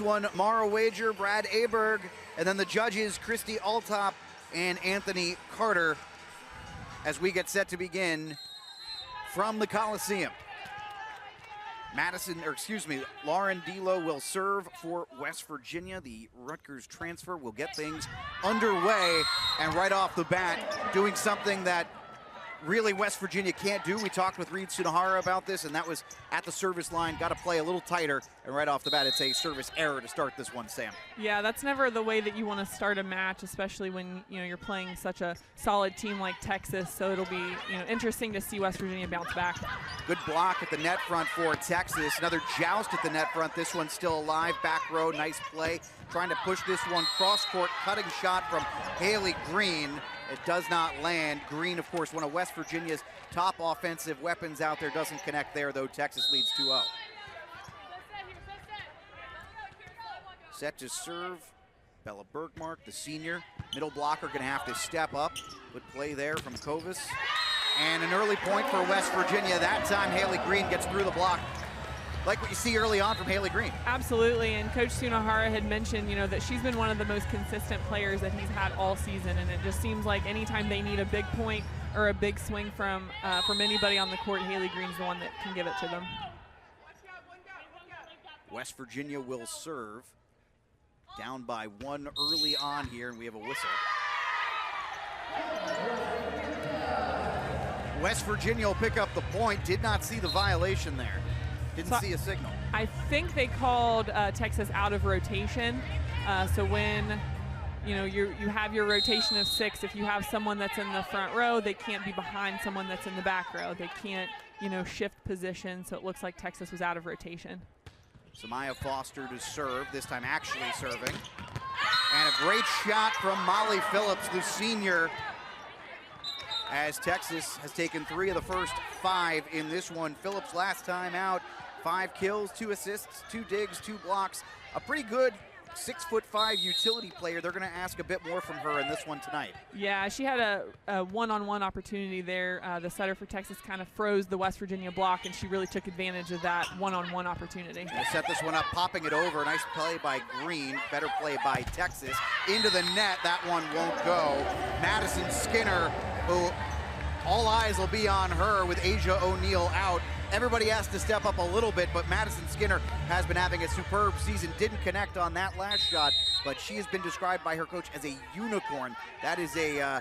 this one, Mara Wager, Brad Aberg, and then the judges, Christy Altop and Anthony Carter, as we get set to begin from the Coliseum. Lauren Delo will serve for West Virginia. The Rutgers transfer will get things underway, and right off the bat, doing something that really West Virginia can't do. We talked with Reed Tsunohara about this, and that was at the service line, got to play a little tighter, and right off the bat, it's a service error to start this one, Sam. Yeah, that's never the way that you want to start a match, especially when you're playing such a solid team like Texas. So it'll be interesting to see West Virginia bounce back. Good block at the net front for Texas. Another joust at the net front. This one's still alive. Back row, nice play. Trying to push this one cross court, cutting shot from Haley Green. It does not land. Green, of course, one of West Virginia's top offensive weapons out there. Doesn't connect there, though. Texas leads 2-0. Set to serve, Bella Bergmark, the senior. Middle blocker going to have to step up. Good play there from Kovis. And an early point for West Virginia. That time, Haley Green gets through the block. Like what you see early on from Haley Green. Absolutely, and Coach Tsunohara had mentioned, that she's been one of the most consistent players that he's had all season, and it just seems like anytime they need a big point or a big swing from anybody on the court, Haley Green's the one that can give it to them. West Virginia will serve. Down by one early on here, and we have a whistle. West Virginia will pick up the point. Did not see the violation there. Didn't see a signal. I think they called Texas out of rotation. So when you have your rotation of 6, if you have someone that's in the front row, they can't be behind someone that's in the back row. They can't shift position. So it looks like Texas was out of rotation. Samaya Foster to serve, this time actually serving. And a great shot from Molly Phillips, the senior, as Texas has taken 3 of the first 5 in this one. Phillips last time out, 5 kills, 2 assists, 2 digs, 2 blocks. A pretty good 6'5" utility player. They're going to ask a bit more from her in this one tonight. Yeah, she had a one-on-one opportunity there. The setter for Texas kind of froze the West Virginia block, and she really took advantage of that one-on-one opportunity. They set this one up, popping it over. Nice play by Green. Better play by Texas. Into the net. That one won't go. Madison Skinner, who all eyes will be on her with Asia O'Neal out. Everybody has to step up a little bit, but Madison Skinner has been having a superb season. Didn't connect on that last shot, but she has been described by her coach as a unicorn. That is a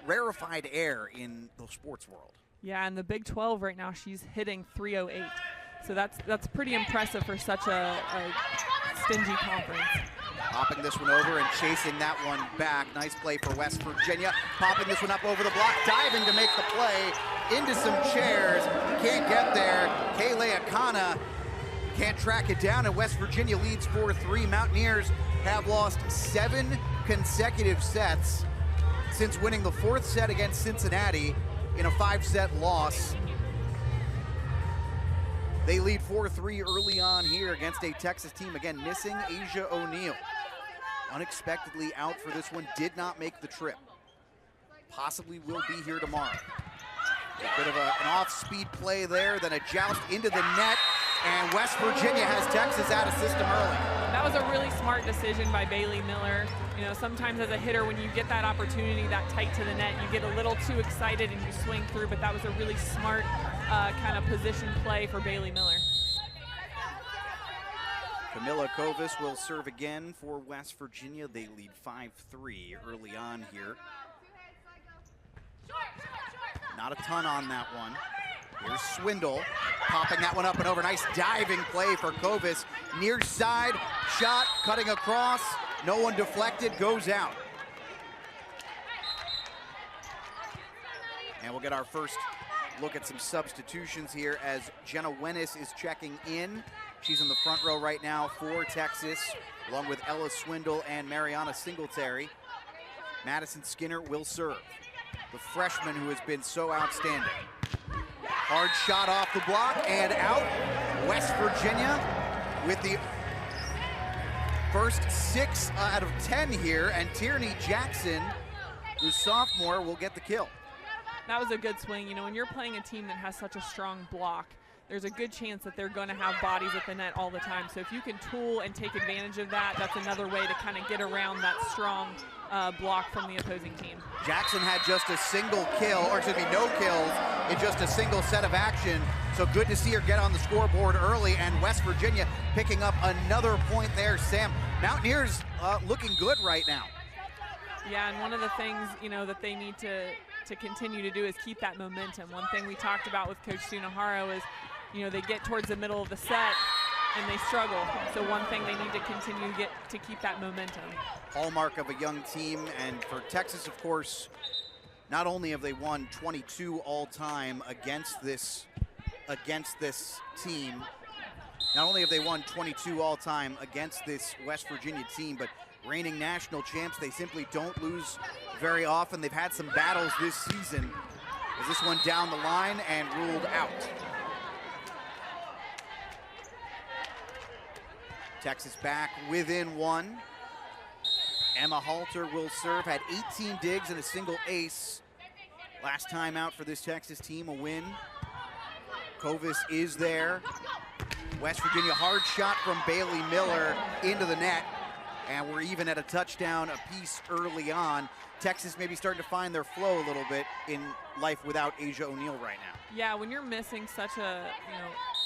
rarefied air in the sports world. Yeah, in the Big 12 right now, she's hitting .308. So that's pretty impressive for such a stingy conference. Popping this one over and chasing that one back. Nice play for West Virginia. Popping this one up over the block, diving to make the play. Into some chairs, can't get there. Kayla Akana can't track it down, and West Virginia leads 4-3. Mountaineers have lost 7 consecutive sets since winning the 4th set against Cincinnati in a 5-set loss. They lead 4-3 early on here against a Texas team, again, missing Asia O'Neal. Unexpectedly out for this one, did not make the trip. Possibly will be here tomorrow. A bit of an off-speed play there, then a joust into the net, and West Virginia has Texas out of system early. That was a really smart decision by Bailey Miller. Sometimes as a hitter, when you get that opportunity that tight to the net, you get a little too excited and you swing through, but that was a really smart kind of position play for Bailey Miller. Camilla Kovis will serve again for West Virginia. They lead 5-3 early on here. Not a ton on that one. Here's Swindle, popping that one up and over. Nice diving play for Kovis. Near side, shot, cutting across. No one deflected, goes out. And we'll get our first look at some substitutions here as Jenna Wennis is checking in. She's in the front row right now for Texas, along with Ella Swindle and Mariana Singletary. Madison Skinner will serve. The freshman who has been so outstanding. Hard shot off the block and out. West Virginia with the first 6 out of 10 here, and Tierney Jackson, who's sophomore, will get the kill. That was a good swing. When you're playing a team that has such a strong block, there's a good chance that they're going to have bodies at the net all the time. So if you can tool and take advantage of that, that's another way to kind of get around that strong block from the opposing team. Jackson had just a single kill, or excuse me, no kills in just a single set of action. So good to see her get on the scoreboard early, and West Virginia picking up another point there. Sam, Mountaineers looking good right now. Yeah, and one of the things, you know, that they need to continue to do is keep that momentum. One thing we talked about with Coach Tsunohara is, you know, they get towards the middle of the set and they struggle. So one thing they need to continue to keep that momentum. Hallmark of a young team, and for Texas, of course, not only have they won 22 all-time against this team, not only have they won 22 all-time against this West Virginia team, but reigning national champs, they simply don't lose very often. They've had some battles this season. As this one down the line and ruled out. Texas back within one. Emma Halter will serve, had 18 digs and a single ace. Last time out for this Texas team, a win. Kovis is there. West Virginia, hard shot from Bailey Miller into the net. And we're even at a touchdown apiece early on. Texas maybe starting to find their flow a little bit in life without Asia O'Neal right now. Yeah, when you're missing such a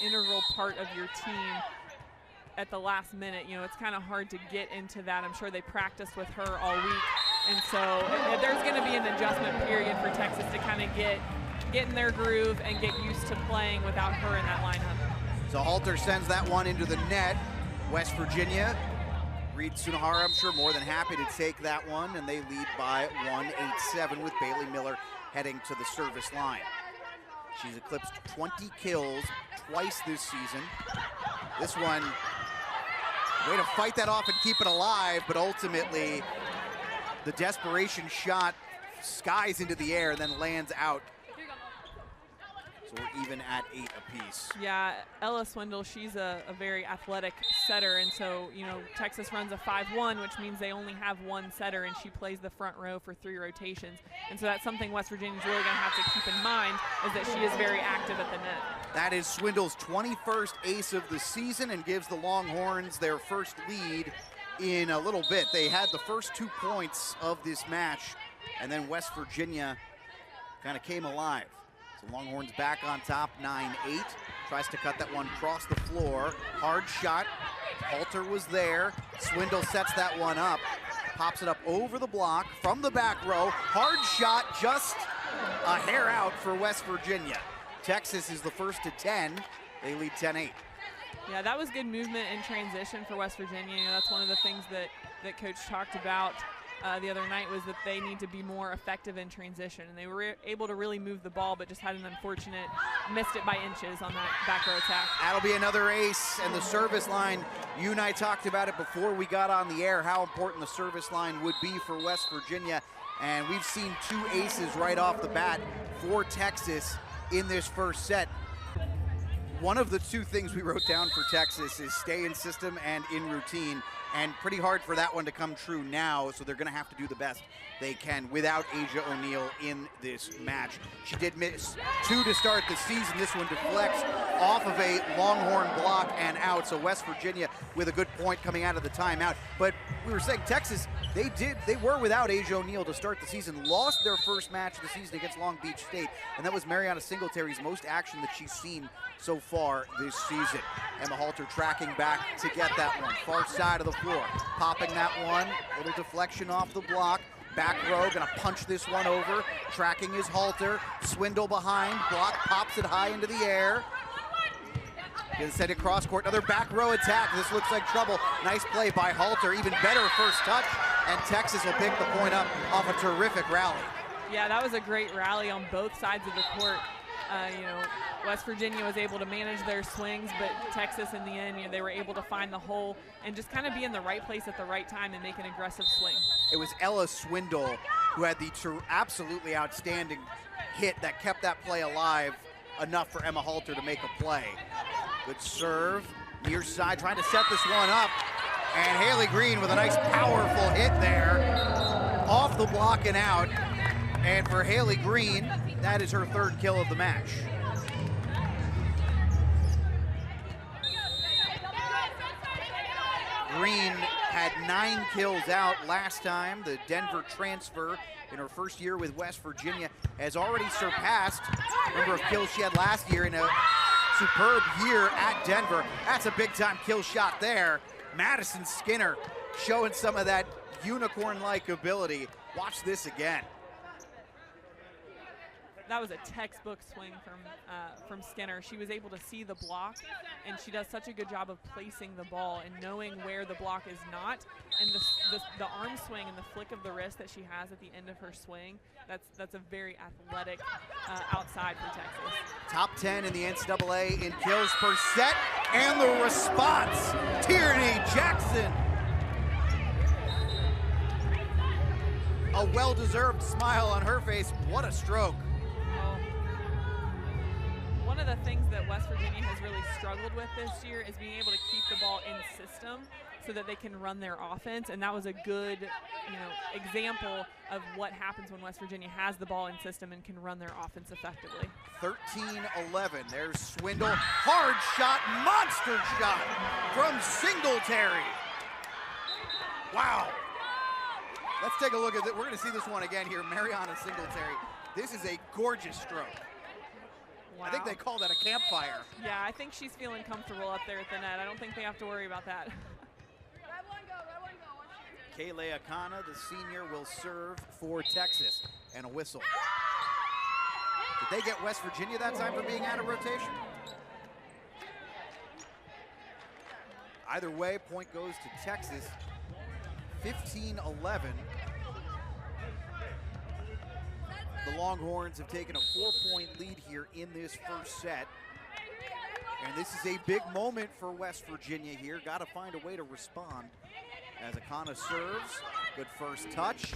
integral part of your team at the last minute, it's kind of hard to get into that. I'm sure they practiced with her all week, and so there's going to be an adjustment period for Texas to kind of get in their groove and get used to playing without her in that lineup. So Halter sends that one into the net. West Virginia, Reed Tsunohara, I'm sure, more than happy to take that one, and they lead by 1-8-7 with Bailey Miller heading to the service line. She's eclipsed 20 kills twice this season. This one, way to fight that off and keep it alive, but ultimately the desperation shot skies into the air and then lands out. So we're even at 8 apiece. Yeah, Ella Swindle, she's a very athletic setter, and so, Texas runs a 5-1, which means they only have one setter, and she plays the front row for 3 rotations. And so that's something West Virginia's really going to have to keep in mind, is that she is very active at the net. That is Swindle's 21st ace of the season and gives the Longhorns their first lead in a little bit. They had the first 2 points of this match, and then West Virginia kind of came alive. So Longhorns back on top, 9-8. Tries to cut that one across the floor. Hard shot. Halter was there. Swindle sets that one up. Pops it up over the block from the back row. Hard shot, just a hair out for West Virginia. Texas is the first to 10. They lead 10-8. Yeah, that was good movement in transition for West Virginia. That's one of the things that Coach talked about the other night, was that they need to be more effective in transition, and they were able to really move the ball, but just had an unfortunate, missed it by inches on that back row attack. That'll be another ace, and the service line, you and I talked about it before we got on the air, how important the service line would be for West Virginia, and we've seen 2 aces right off the bat for Texas in this first set. One of the 2 things we wrote down for Texas is stay in system and in routine, and pretty hard for that one to come true now, so they're going to have to do the best they can without Asia O'Neal in this match. She did miss 2 to start the season. This one deflects off of a Longhorn block and out, so West Virginia with a good point coming out of the timeout. But we were saying Texas, they were without Asia O'Neal to start the season, lost their first match of the season against Long Beach State, and that was Mariana Singletary's most action that she's seen so far this season. Emma Halter tracking back to get that one. Far side of the floor, popping that one, little deflection off the block. Back row, gonna punch this one over. Tracking is Halter. Swindle behind, block, pops it high into the air. Gonna send it cross court, another back row attack. This looks like trouble. Nice play by Halter, even better first touch, and Texas will pick the point up off a terrific rally. Yeah, that was a great rally on both sides of the court. West Virginia was able to manage their swings, but Texas in the end, they were able to find the hole and just kind of be in the right place at the right time and make an aggressive swing. It was Ella Swindle who had the absolutely outstanding hit that kept that play alive enough for Emma Halter to make a play. Good serve, near side, trying to set this one up. And Haley Green with a nice powerful hit there, off the block and out. And for Haley Green, that is her 3rd kill of the match. Green had 9 kills out last time. The Denver transfer in her first year with West Virginia has already surpassed the number of kills she had last year in a superb year at Denver. That's a big-time kill shot there. Madison Skinner showing some of that unicorn-like ability. Watch this again. That was a textbook swing from Skinner. She was able to see the block, and she does such a good job of placing the ball and knowing where the block is not. And the arm swing and the flick of the wrist that she has at the end of her swing, that's a very athletic outside for Texas. Top 10 in the NCAA in kills per set, and the response, Tierney Jackson. A well-deserved smile on her face. What a stroke. One of the things that West Virginia has really struggled with this year is being able to keep the ball in system so that they can run their offense, and that was a good example of what happens when West Virginia has the ball in system and can run their offense effectively. 13-11, there's Swindle, hard shot, monster shot from Singletary. Wow. Let's take a look at it. We're going to see this one again here. Mariana Singletary. This is a gorgeous stroke. Wow. I think they call that a campfire. Yeah, I think she's feeling comfortable up there at the net. I don't think they have to worry about that. Kayla Akana, the senior, will serve for Texas. And a whistle. Did they get West Virginia that time for being out of rotation? Either way, point goes to Texas. 15-11. The Longhorns have taken a 4-point lead here in this first set. And this is a big moment for West Virginia here. Got to find a way to respond. As Akana serves, good first touch.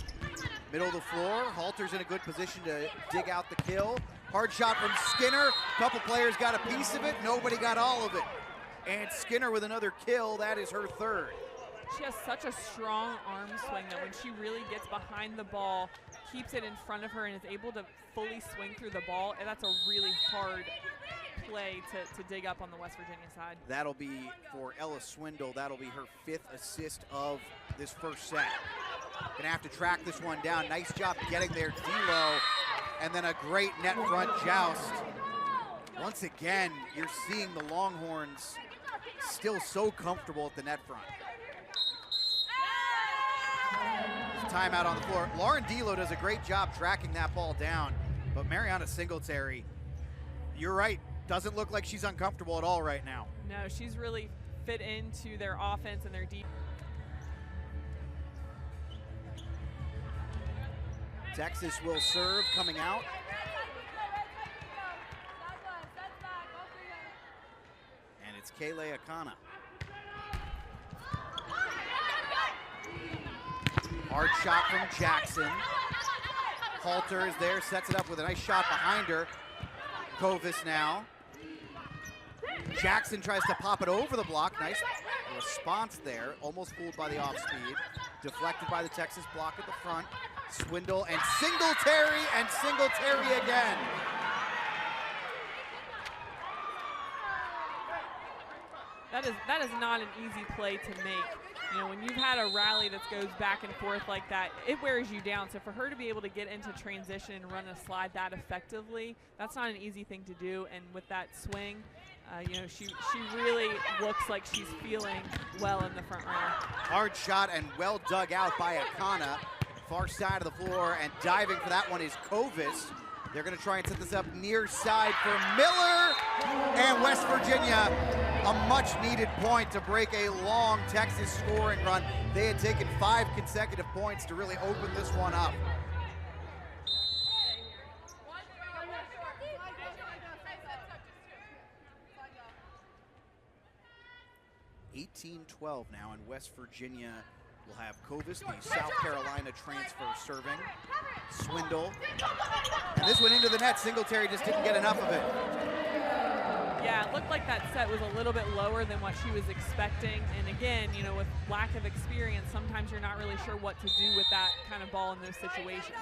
Middle of the floor, Halter's in a good position to dig out the kill. Hard shot from Skinner. A couple players got a piece of it, nobody got all of it. And Skinner with another kill, that is her third. She has such a strong arm swing that when she really gets behind the ball, keeps it in front of her and is able to fully swing through the ball, and that's a really hard play to dig up on the West Virginia side. That'll be for Ella Swindle. That'll be her 5th assist of this first set. Gonna have to track this one down. Nice job getting there, D'Lo, and then a great net front joust. Once again, you're seeing the Longhorns still so comfortable at the net front. Timeout on the floor. Lauren D'Lo does a great job tracking that ball down, but Mariana Singletary, you're right, doesn't look like she's uncomfortable at all right now. No, she's really fit into their offense and their deep. Texas will serve coming out. And it's Kayla Akana. Hard shot from Jackson. Halter is there, sets it up with a nice shot behind her. Kovis now. Jackson tries to pop it over the block. Nice response there. Almost fooled by the off speed. Deflected by the Texas block at the front. Swindle and Singletary again. That is not an easy play to make. You know, when you've had a rally that goes back and forth like that, it wears you down. So for her to be able to get into transition and run a slide that effectively, that's not an easy thing to do. And with that swing, you know, she really looks like she's feeling well in the front row. Hard shot and well dug out by Akana. Far side of the floor, and diving for that one is Kovis. They're going to try and set this up near side for Miller, and West Virginia, a much-needed point to break a long Texas scoring run. They had taken 5 consecutive points to really open this one up. (18-12) now, and West Virginia will have Kovis, the South Carolina transfer, serving. Swindle. And this went into the net. Singletary just didn't get enough of it. Yeah, it looked like that set was a little bit lower than what she was expecting. And again, you know, with lack of experience, sometimes you're not really sure what to do with that kind of ball in those situations.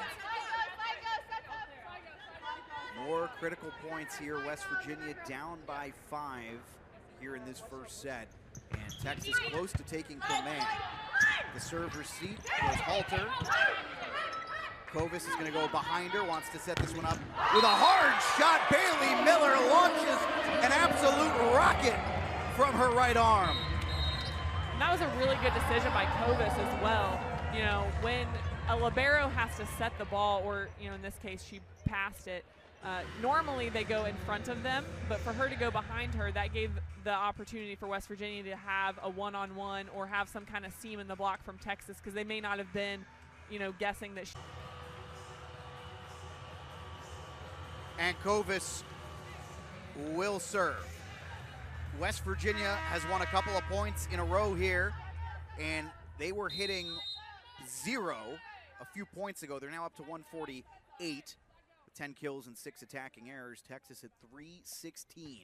More critical points here. West Virginia down by 5 here in this first set. And Texas close to taking command. The serve receipt was Halter. Kovis is going to go behind her, wants to set this one up with a hard shot. Bailey Miller launches an absolute rocket from her right arm. And that was a really good decision by Kovis as well. You know, when a libero has to set the ball, or, you know, in this case, she passed it, normally they go in front of them, but for her to go behind her, that gave the opportunity for West Virginia to have a one-on-one or have some kind of seam in the block from Texas, because they may not have been, you know, guessing that And Kovis will serve. West Virginia has won a couple of points in a row here, and they were hitting 0 a few points ago. They're now up to 148 with 10 kills and 6 attacking errors. Texas at 316.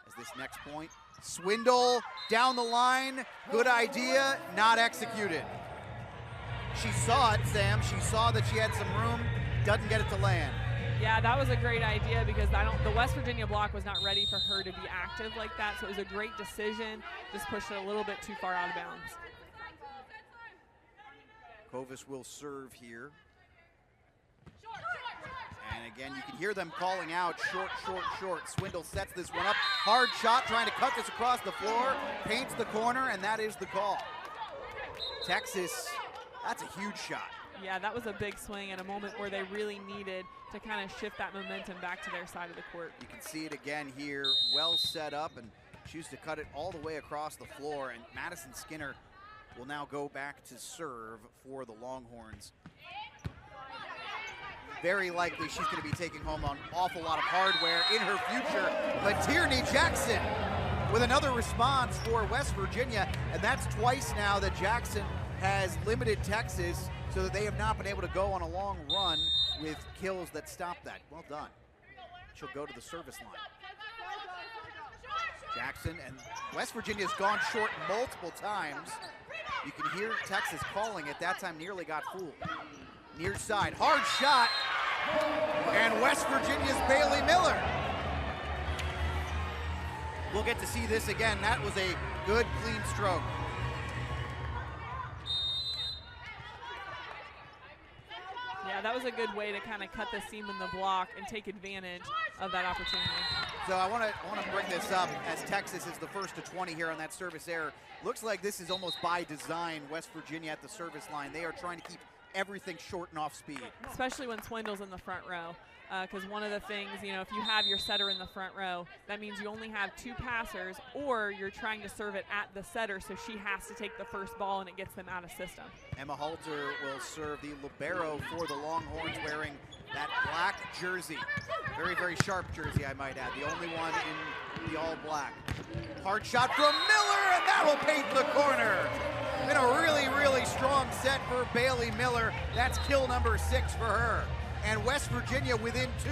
As this next point, Swindle down the line, good idea, not executed. She saw it, Sam. She saw that she had some room, doesn't get it to land. Yeah, that was a great idea, because the West Virginia block was not ready for her to be active like that, so it was a great decision. Just pushed it a little bit too far out of bounds. Kovis will serve here. And again, you can hear them calling out short, short, short. Swindle sets this one up. Hard shot, trying to cut this across the floor. Paints the corner, and that is the call. Texas, that's a huge shot. Yeah, that was a big swing at a moment where they really needed to kind of shift that momentum back to their side of the court. You can see it again here, well set up, and choose to cut it all the way across the floor, and Madison Skinner will now go back to serve for the Longhorns. Very likely she's going to be taking home an awful lot of hardware in her future, but Tierney Jackson with another response for West Virginia, and that's twice now that Jackson has limited Texas so that they have not been able to go on a long run with kills that stop that. Well done. She'll go to the service line. Jackson, and West Virginia's gone short multiple times. You can hear Texas calling it. That time nearly got fooled. Near side, hard shot, and West Virginia's Bailey Miller. We'll get to see this again. That was a good, clean stroke. Yeah, that was a good way to kind of cut the seam in the block and take advantage of that opportunity. So I want to bring this up as Texas is the first to 20 here on that service error. Looks like this is almost by design. West Virginia at the service line. They are trying to keep everything short and off speed. Especially when Swindle's in the front row. Because one of the things, you know, if you have your setter in the front row, that means you only have 2 passers, or you're trying to serve it at the setter, so she has to take the first ball and it gets them out of system. Emma Halter will serve the libero for the Longhorns, wearing that black jersey. Very, very sharp jersey, I might add. The only one in the all black. Hard shot from Miller, and that'll paint the corner. Been a really, really strong set for Bailey Miller. That's kill number 6 for her. And West Virginia within 2,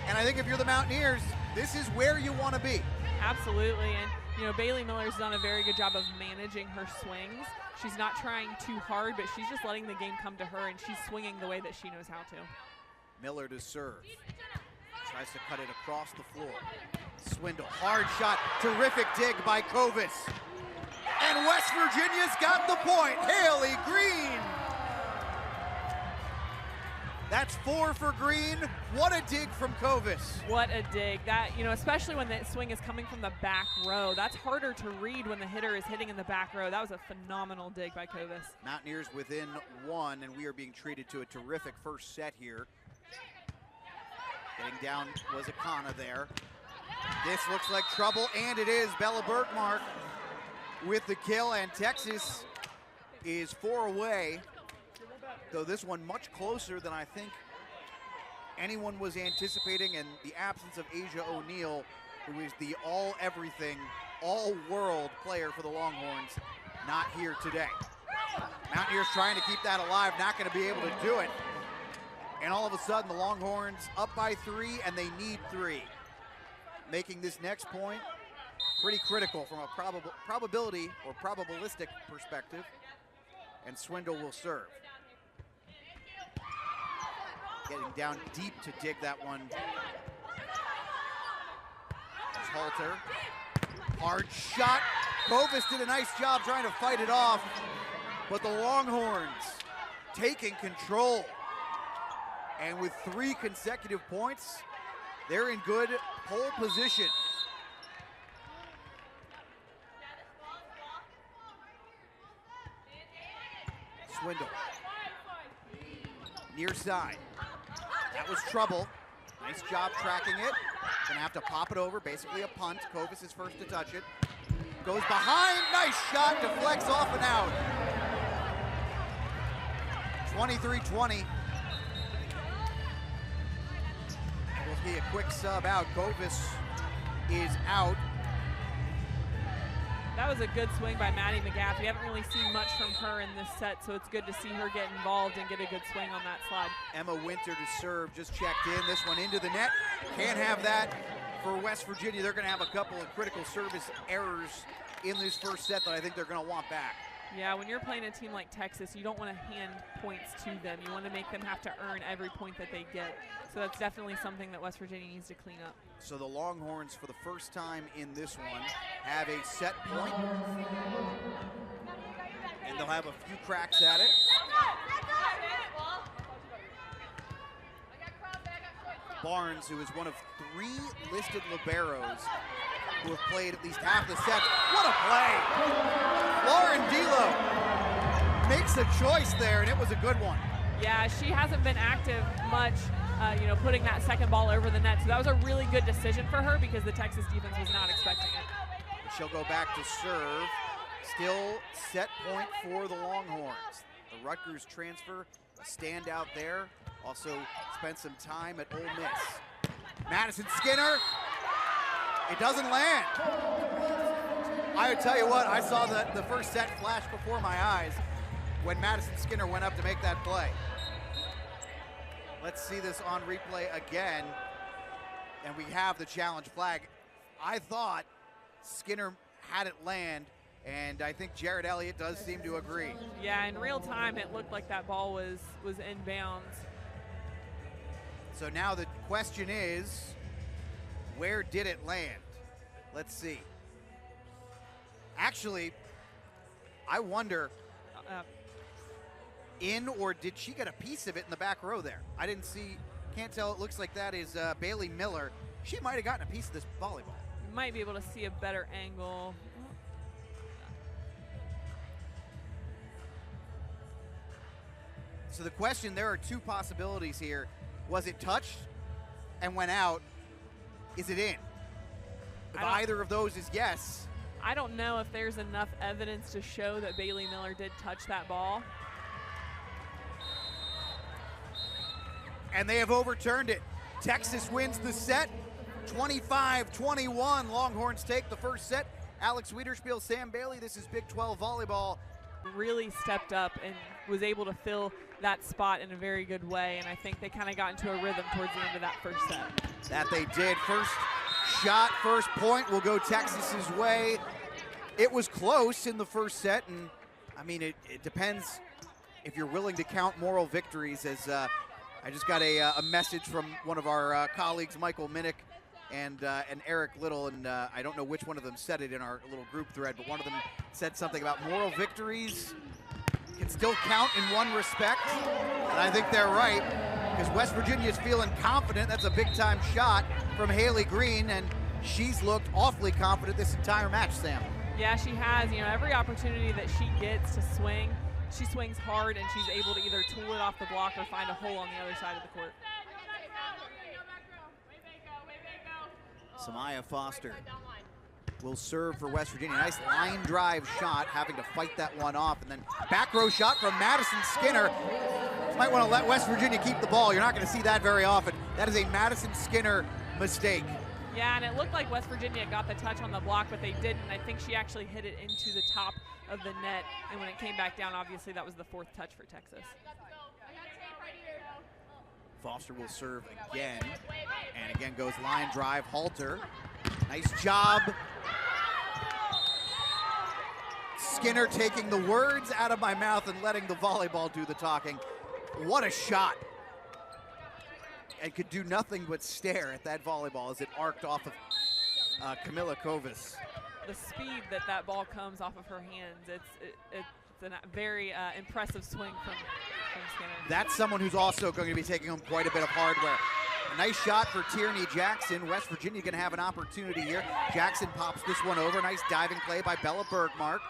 and I think if you're the Mountaineers, this is where you want to be. Absolutely, and you know, Bailey Miller's done a very good job of managing her swings. She's not trying too hard, but she's just letting the game come to her, and she's swinging the way that she knows how to. Miller to serve. Tries to cut it across the floor. Swindle, hard shot, terrific dig by Kovis. And West Virginia's got the point, Haley Green. That's 4 for Green. What a dig from Kovis. What a dig. That, you know, especially when that swing is coming from the back row. That's harder to read when the hitter is hitting in the back row. That was a phenomenal dig by Kovis. Mountaineers within 1, and we are being treated to a terrific first set here. Getting down was Akana there. This looks like trouble, and it is. Bella Bergmark with the kill, and Texas is 4 away. Though this one much closer than I think anyone was anticipating, and the absence of Asia O'Neal, who is the all-everything, all-world player for the Longhorns, not here today. Mountaineers trying to keep that alive, not going to be able to do it. And all of a sudden, the Longhorns up by 3, and they need 3. Making this next point pretty critical from a probability or probabilistic perspective. And Swindle will serve. Getting down deep to dig that one. Halter. Hard shot. Kovis did a nice job trying to fight it off, but the Longhorns taking control. And with 3 consecutive points, they're in good pole position. Swindle. Near side. That was trouble. Nice job tracking it. Gonna have to pop it over, basically a punt. Kovis is first to touch it. Goes behind, nice shot, deflects off and out. 23-20. Will be a quick sub out. Kovis is out. That was a good swing by Maddie McGath. We haven't really seen much from her in this set, so it's good to see her get involved and get a good swing on that slide. Emma Winter to serve, just checked in. This one into the net. Can't have that for West Virginia. They're going to have a couple of critical service errors in this first set that I think they're going to want back. Yeah, when you're playing a team like Texas, you don't want to hand points to them. You want to make them have to earn every point that they get. So that's definitely something that West Virginia needs to clean up. So the Longhorns, for the first time in this one, have a set point. And they'll have a few cracks at it. Barnes, who is one of 3 listed liberos who have played at least half the set. What a play! Lauren Delo makes a choice there, and it was a good one. Yeah, she hasn't been active much, putting that second ball over the net. So that was a really good decision for her because the Texas defense was not expecting it. She'll go back to serve. Still set point for the Longhorns. The Rutgers transfer, a standout there. Also spent some time at Ole Miss. Madison Skinner, it doesn't land. I would tell you what, I saw the first set flash before my eyes when Madison Skinner went up to make that play. Let's see this on replay again. And we have the challenge flag. I thought Skinner had it land, and I think Jared Elliott does seem to agree. Yeah, in real time, it looked like that ball was in bounds. So now the question is, where did it land? Let's see. Actually, I wonder, in or did she get a piece of it in the back row there? I didn't see, can't tell. It looks like that is Bailey Miller. She might have gotten a piece of this volleyball. You might be able to see a better angle. So the question, there are 2 possibilities here. Was it touched and went out? Is it in? If either of those is yes. I don't know if there's enough evidence to show that Bailey Miller did touch that ball. And they have overturned it. Texas wins the set, 25-21. Longhorns take the first set. Alex Wiederspiel, Sam Bailey, this is Big 12 Volleyball. Really stepped up and was able to fill that spot in a very good way, and I think they kind of got into a rhythm towards the end of that first set. That they did. First shot, first point will go Texas's way. It was close in the first set, and I mean, it depends if you're willing to count moral victories. As I just got a message from one of our colleagues, Michael Minnick and Eric Little, and I don't know which one of them said it in our little group thread, but one of them said something about moral victories can still count in one respect, and I think they're right, because West Virginia is feeling confident. That's a big-time shot from Haley Green, and she's looked awfully confident this entire match, Sam. Yeah, she has. Every opportunity that she gets to swing, she swings hard, and she's able to either tool it off the block or find a hole on the other side of the court. Samaya Foster will serve for West Virginia. Nice line drive shot, having to fight that one off. And then back row shot from Madison Skinner. Might want to let West Virginia keep the ball. You're not going to see that very often. That is a Madison Skinner mistake. Yeah, and it looked like West Virginia got the touch on the block, but they didn't. I think she actually hit it into the top of the net. And when it came back down, obviously that was the 4th touch for Texas. Foster will serve again, and again goes line drive, halter. Nice job. Skinner taking the words out of my mouth and letting the volleyball do the talking. What a shot. And could do nothing but stare at that volleyball as it arced off of Camilla Kovis. the speed that ball comes off of her hands. It's a very impressive swing from Skinner. That's someone who's also going to be taking home quite a bit of hardware. A nice shot for Tierney Jackson. West Virginia going to have an opportunity here. Jackson pops this one over. Nice diving play by Bella Bergmark.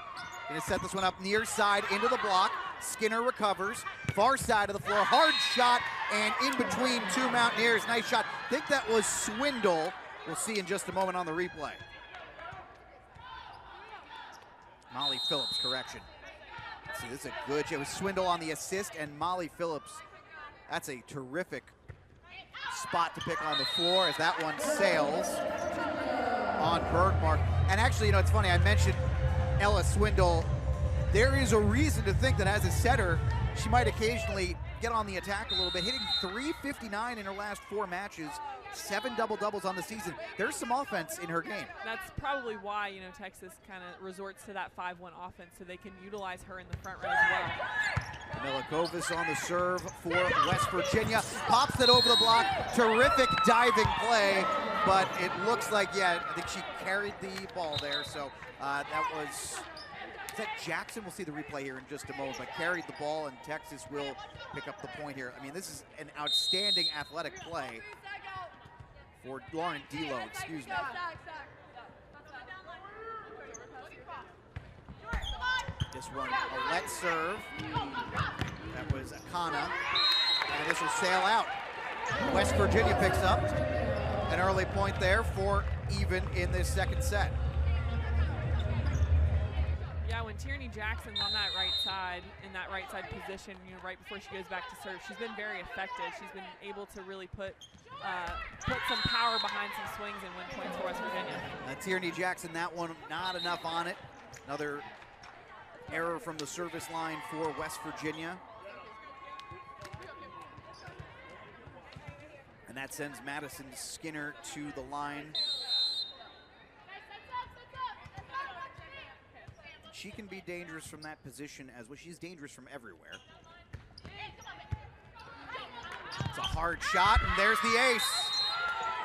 Going to set this one up near side into the block. Skinner recovers. Far side of the floor. Hard shot and in between two Mountaineers. Nice shot. I think that was Swindle. We'll see in just a moment on the replay. Molly Phillips, correction. Let's see, this is a good, it was Swindle on the assist, and Molly Phillips, that's a terrific spot to pick on the floor as that one sails on Bergmark. And actually, you know, it's funny, I mentioned Ella Swindle. There is a reason to think that as a setter, she might occasionally get on the attack a little bit, hitting .359 in her last 4 matches, 7 double-doubles on the season. There's some offense in her game. That's probably why, you know, Texas kind of resorts to that 5-1 offense so they can utilize her in the front row as well. Milikovas on the serve for West Virginia. Pops it over the block. Terrific diving play, but it looks like, yeah, I think she carried the ball there. So that was, is that Jackson? We'll see the replay here in just a moment, but carried the ball, and Texas will pick up the point here. I mean, this is an outstanding athletic play for Lauren Delo, excuse me. This one, a let serve. That was Akana. And this will sail out. West Virginia picks up an early point there for even in this second set. Yeah, when Tierney Jackson's on that right side, in that right side position, you know, right before she goes back to serve, she's been very effective. She's been able to really put some power behind some swings and win points for West Virginia. Tierney Jackson, that one not enough on it. Another error from the service line for West Virginia. And that sends Madison Skinner to the line. She can be dangerous from that position as well. She's dangerous from everywhere. It's a hard shot, and there's the ace.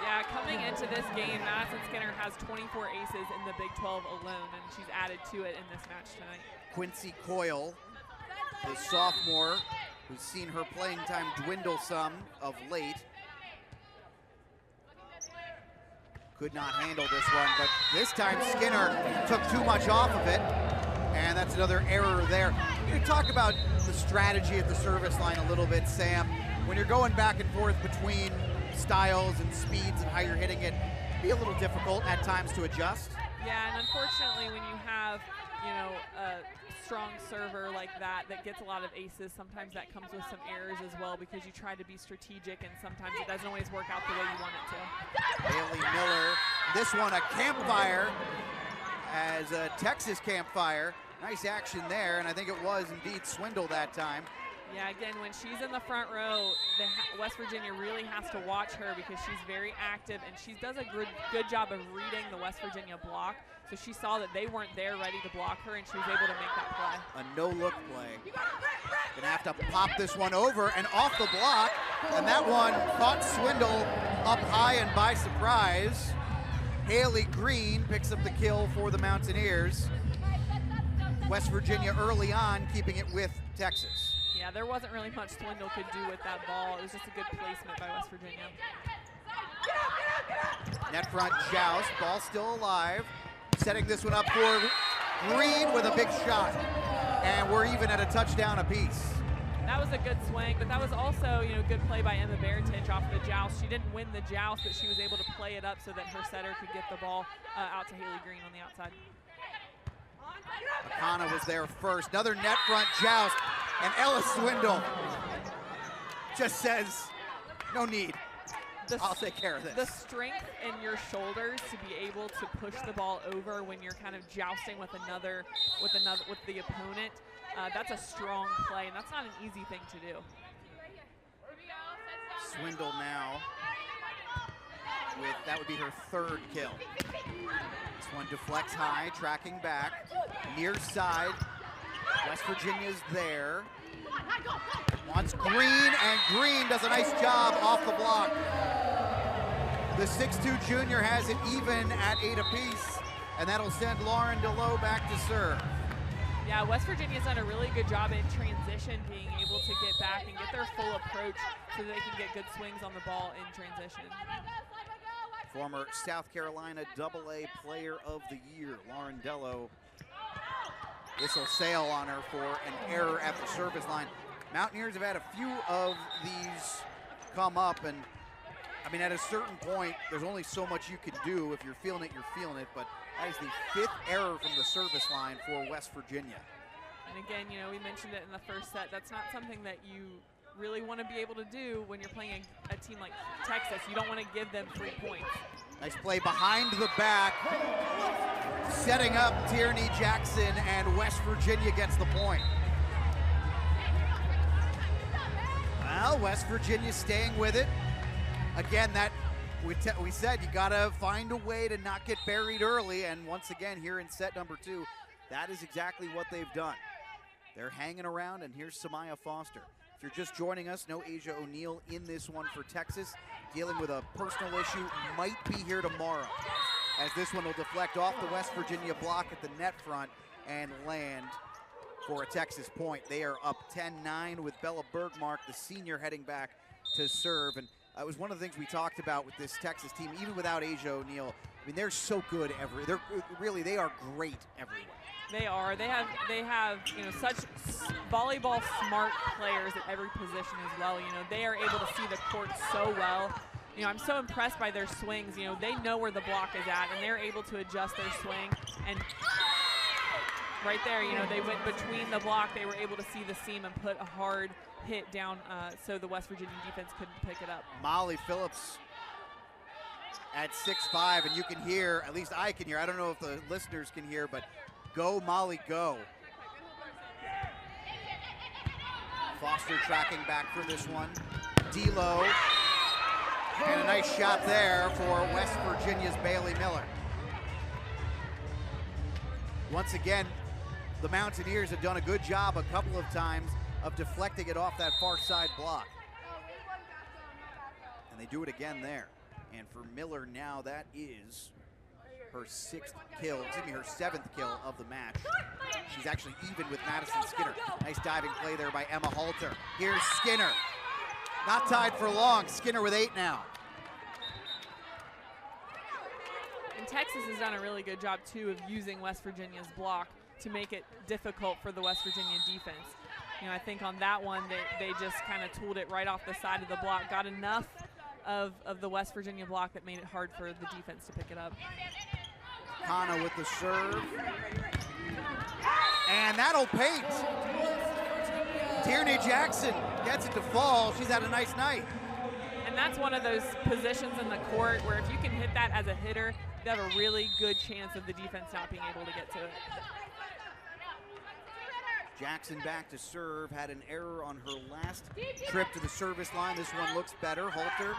Yeah, coming into this game, Madison Skinner has 24 aces in the Big 12 alone, and she's added to it in this match tonight. Quincy Coyle, the sophomore, who's seen her playing time dwindle some of late. Could not handle this one, but this time Skinner took too much off of it, and that's another error there. You talk about the strategy at the service line a little bit, Sam. When you're going back and forth between styles and speeds and how you're hitting it, it'd be a little difficult at times to adjust. Yeah, and unfortunately when you have, you know, a strong server like that gets a lot of aces, sometimes that comes with some errors as well because you try to be strategic and sometimes it doesn't always work out the way you want it to. Haley Miller, this one a campfire as a Texas campfire. Nice action there, and I think it was indeed Swindle that time. Yeah, again, when she's in the front row, West Virginia really has to watch her because she's very active and she does a good job of reading the West Virginia block. So she saw that they weren't there ready to block her and she was able to make that play. A no-look play. Gonna have to pop this one over and off the block, and that one caught Swindle up high and by surprise. Haley Green picks up the kill for the Mountaineers. West Virginia early on keeping it with Texas. Yeah, there wasn't really much Swindle could do with that ball. It was just a good placement by West Virginia. Net front joust, ball still alive. Setting this one up for Green with a big shot. And we're even at a touchdown apiece. That was a good swing, but that was also, you know, good play by Emma Baratich off the joust. She didn't win the joust, but she was able to play it up so that her setter could get the ball out to Haley Green on the outside. Akana was there first. Another net front joust. And Ella Swindle just says, no need. I'll take care of this. The strength in your shoulders to be able to push the ball over when you're kind of jousting with the opponent, that's a strong play, and that's not an easy thing to do. Swindle now that would be her third kill. This one deflects high, tracking back, near side. West Virginia's there. Wants Green, and Green does a nice job off the block. The 6'2 junior has it even at 8 apiece and that'll send Lauren DeLoe back to serve. Yeah, West Virginia's done a really good job in transition, being able to get back and get their full approach so that they can get good swings on the ball in transition. Former South Carolina AA Player of the Year, Lauren DeLoe. This will sail on her for an error at the service line. Mountaineers have had a few of these come up, and I mean, at a certain point, there's only so much you can do. If you're feeling it, you're feeling it, but that is the 5th error from the service line for West Virginia. And again, you know, we mentioned it in the first set. That's not something that you really want to be able to do when you're playing a team like Texas. You don't want to give them 3 points. Nice play behind the back, setting up Tierney Jackson, and West Virginia gets the point. Well, West Virginia staying with it. Again, that we said you gotta find a way to not get buried early, and once again here in set number 2, that is exactly what they've done. They're hanging around, and here's Samaya Foster. If you're just joining us, no Asia O'Neal in this one for Texas, dealing with a personal issue, might be here tomorrow, as this one will deflect off the West Virginia block at the net front and land for a Texas point. They are up 10-9 with Bella Bergmark, the senior, heading back to serve. And it was one of the things we talked about with this Texas team, even without Asia O'Neal. I mean, they're so good they are great everywhere. They are. They have you know, such volleyball smart players at every position as well. You know, they are able to see the court so well. You know, I'm so impressed by their swings. You know, they know where the block is at, and they're able to adjust their swing. And right there, you know, they went between the block. They were able to see the seam and put a hard hit down so the West Virginia defense couldn't pick it up. Molly Phillips at 6'5", and you can hear, at least I can hear, I don't know if the listeners can hear, but go Molly, go. Foster tracking back for this one. D'Lo, and a nice shot there for West Virginia's Bailey Miller. Once again, the Mountaineers have done a good job a couple of times of deflecting it off that far side block. And they do it again there. And for Miller now, that is her 7th kill of the match. She's actually even with Madison Skinner. Nice diving play there by Emma Halter. Here's Skinner. Not tied for long. Skinner with 8 now. And Texas has done a really good job, too, of using West Virginia's block to make it difficult for the West Virginia defense. You know, I think on that one, they just kind of tooled it right off the side of the block, got enough of the West Virginia block that made it hard for the defense to pick it up. Kana with the serve. And that'll paint. Tierney Jackson gets it to fall. She's had a nice night. And that's one of those positions in the court where if you can hit that as a hitter, you have a really good chance of the defense not being able to get to it. Jackson back to serve, had an error on her last trip to the service line. This one looks better. Halter.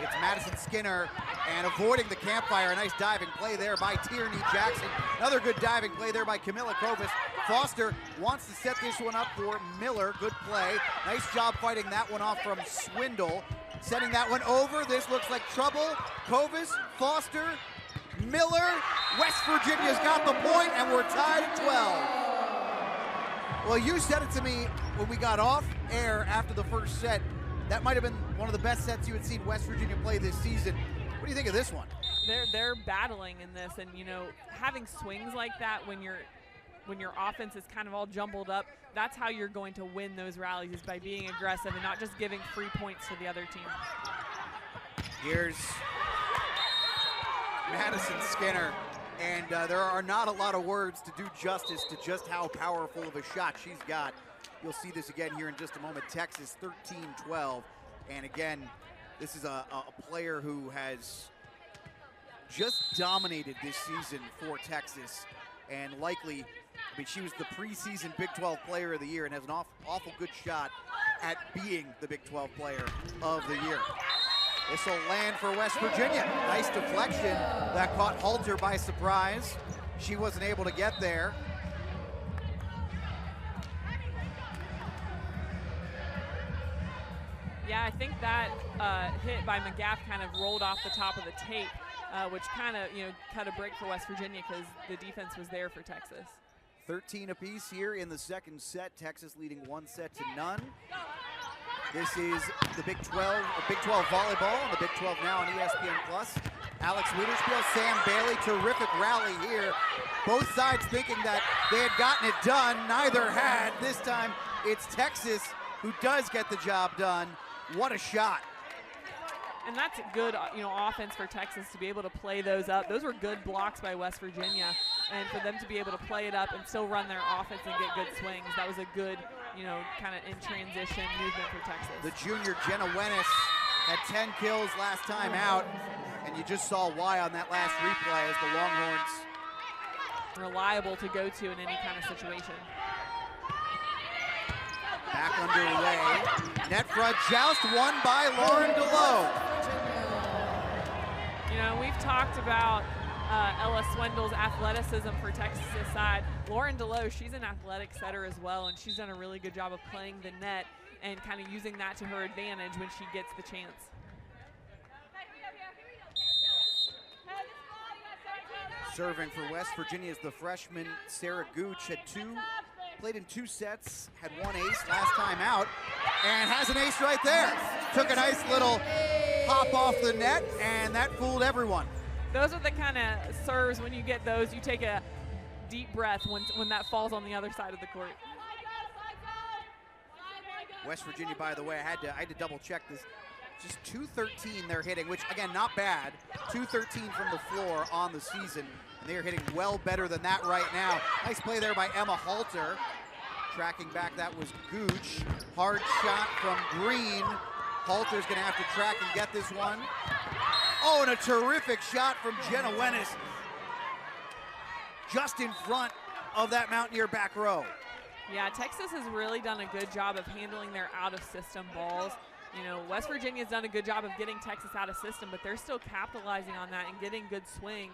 It's Madison Skinner, and avoiding the campfire. A nice diving play there by Tierney Jackson. Another good diving play there by Camilla Kovis. Foster wants to set this one up for Miller. Good play. Nice job fighting that one off from Swindle. Setting that one over. This looks like trouble. Kovis, Foster, Miller. West Virginia's got the point, and we're tied at 12. Well, you said it to me when we got off air after the first set. That might have been one of the best sets you had seen West Virginia play this season. What do you think of this one? They're battling in this, and you know, having swings like that when your offense is kind of all jumbled up, that's how you're going to win those rallies, is by being aggressive and not just giving free points to the other team. Here's Madison Skinner. And there are not a lot of words to do justice to just how powerful of a shot she's got. You'll see this again here in just a moment. Texas 13-12. And again, this is a player who has just dominated this season for Texas. And likely, I mean, she was the preseason Big 12 Player of the Year and has an awful good shot at being the Big 12 Player of the Year. This will land for West Virginia. Nice deflection that caught Halter by surprise. She wasn't able to get there. Yeah, I think that hit by McGaff kind of rolled off the top of the tape. which kind of, cut a break for West Virginia because the defense was there for Texas. 13 apiece here in the second set. Texas leading 1-0. This is the Big 12 volleyball on the Big 12 now on ESPN+. Alex Wiederspiel, Sam Bailey, terrific rally here. Both sides thinking that they had gotten it done. Neither had. This time it's Texas who does get the job done. What a shot. And that's good, offense for Texas to be able to play those up. Those were good blocks by West Virginia. And for them to be able to play it up and still run their offense and get good swings, that was a good, kind of in transition movement for Texas. The junior Jenna Wennis had 10 kills last time out, and you just saw why on that last replay as the Longhorns. Reliable to go to in any kind of situation. Back underway. Net front joust won by Lauren DeLoe. We've talked about Ella Swindle's athleticism for Texas' side. Lauren DeLoe, she's an athletic setter as well, and she's done a really good job of playing the net and kind of using that to her advantage when she gets the chance. Serving for West Virginia is the freshman Sarah Gooch. Played in 2 sets, had 1 ace last time out, and has an ace right there. Took a nice little hop off the net, and that fooled everyone. Those are the kind of serves, when you get those, you take a deep breath when that falls on the other side of the court. West Virginia, by the way, I had to double check this. Just 213 they're hitting, which again, not bad. 213 from the floor on the season. And they're hitting well better than that right now. Nice play there by Emma Halter. Tracking back, that was Gooch. Hard shot from Green. Halter's gonna have to track and get this one. Oh, and a terrific shot from Jenna Wennis. Just in front of that Mountaineer back row. Yeah, Texas has really done a good job of handling their out-of-system balls. West Virginia's done a good job of getting Texas out of system, but they're still capitalizing on that and getting good swings,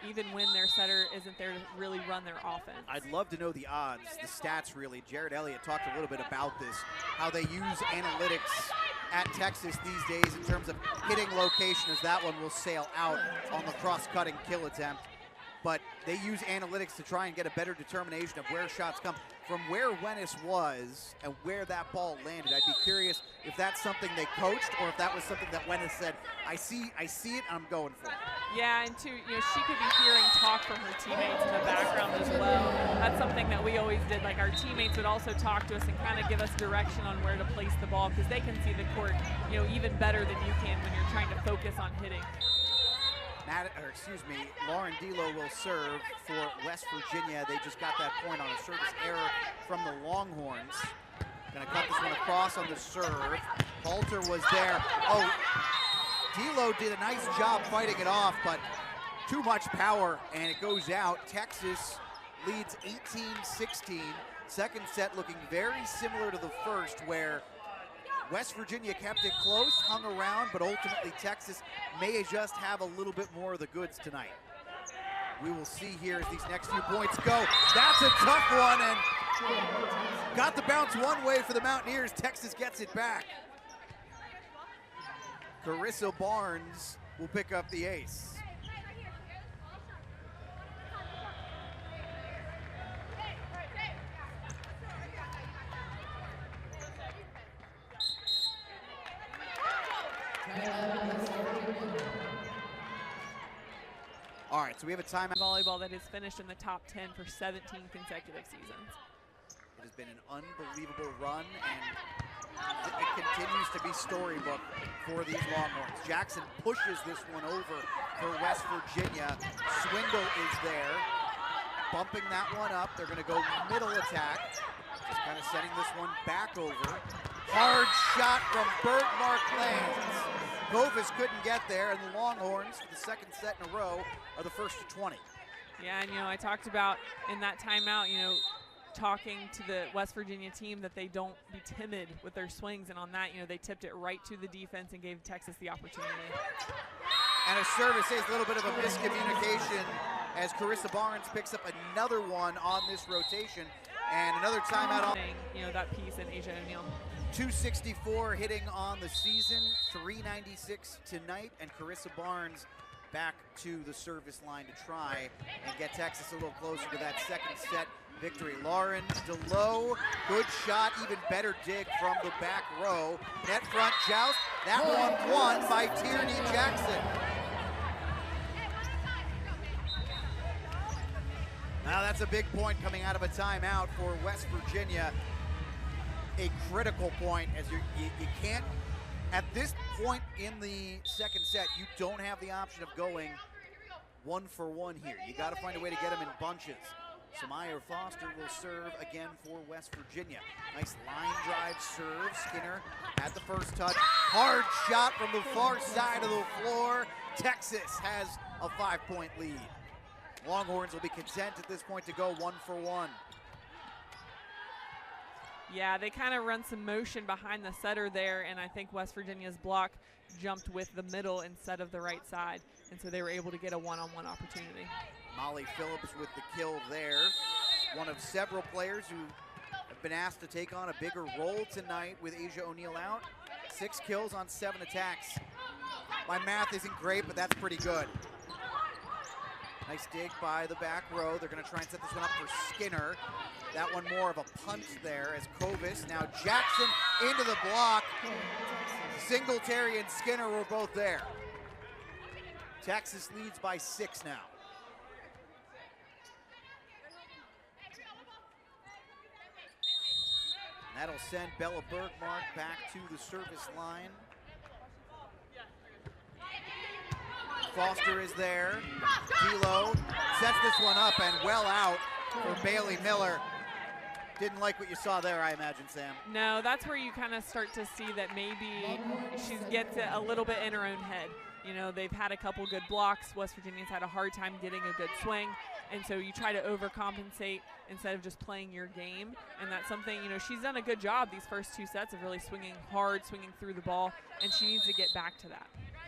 even when their setter isn't there to really run their offense. I'd love to know the odds, the stats really. Jared Elliott talked a little bit about this, how they use analytics at Texas these days in terms of hitting location, as that one will sail out on the cross-cutting kill attempt. But they use analytics to try and get a better determination of where shots come. From where Wennis was and where that ball landed, I'd be curious if that's something they coached or if that was something that Wennis said, I see it, I'm going for it. Yeah, and she could be hearing talk from her teammates in the background as well. That's something that we always did. Like, our teammates would also talk to us and kind of give us direction on where to place the ball, because they can see the court, even better than you can when you're trying to focus on hitting. Lauren DeLoe will serve for West Virginia. They just got that point on a service error from the Longhorns. Gonna cut this one across on the serve. Halter was there. Oh, DeLoe did a nice job fighting it off, but too much power, and it goes out. Texas leads 18-16. Second set looking very similar to the first, where West Virginia kept it close, hung around, but ultimately Texas may just have a little bit more of the goods tonight. We will see here as these next few points go. That's a tough one, and got the bounce one way for the Mountaineers. Texas gets it back. Carissa Barnes will pick up the ace. All right, so we have a timeout. Volleyball that has finished in the top 10 for 17 consecutive seasons. It has been an unbelievable run, and it continues to be storybook for these Longhorns. Jackson pushes this one over for West Virginia. Swindle is there, bumping that one up. They're going to go middle attack, just kind of setting this one back over. Hard shot from Bergmark lands. Govis couldn't get there, and the Longhorns, for the second set in a row, are the first to 20. Yeah, and I talked about in that timeout, talking to the West Virginia team that they don't be timid with their swings, and on that, they tipped it right to the defense and gave Texas the opportunity. And a service is a little bit of a miscommunication as Carissa Barnes picks up another one on this rotation, and another timeout on. That piece in Asia O'Neal. 264 hitting on the season, 396 tonight, and Carissa Barnes back to the service line to try and get Texas a little closer to that second set victory. Lauren DeLoe, good shot, even better dig from the back row. Net front joust, that one won by Tierney Jackson. Now that's a big point coming out of a timeout for West Virginia. A critical point, as you can't, at this point in the second set, you don't have the option of going 1-for-1 here. You got to find a way to get them in bunches. Samaya Foster will serve again for West Virginia. Nice line drive serve. Skinner at the first touch. Hard shot from the far side of the floor. Texas has a 5-point lead. Longhorns will be content at this point to go 1-for-1. Yeah, they kind of run some motion behind the setter there, and I think West Virginia's block jumped with the middle instead of the right side, and so they were able to get a one-on-one opportunity. Molly Phillips with the kill there. One of several players who have been asked to take on a bigger role tonight with Asia O'Neal out. 6 kills on 7 attacks. My math isn't great, but that's pretty good. Nice dig by the back row. They're going to try and set this one up for Skinner. That one more of a punt there as Kovis. Now Jackson into the block. Singletary and Skinner were both there. Texas leads by 6 now. That'll send Bella Bergmark back to the service line. Foster is there. Kilo sets this one up and well out for Bailey Miller. Didn't like what you saw there, I imagine, Sam. No, that's where you kind of start to see that maybe she gets a little bit in her own head. You know, they've had a couple good blocks. West Virginia's had a hard time getting a good swing. And so you try to overcompensate instead of just playing your game. And that's something, you know, she's done a good job these first 2 sets of really swinging hard, swinging through the ball, and she needs to get back to that.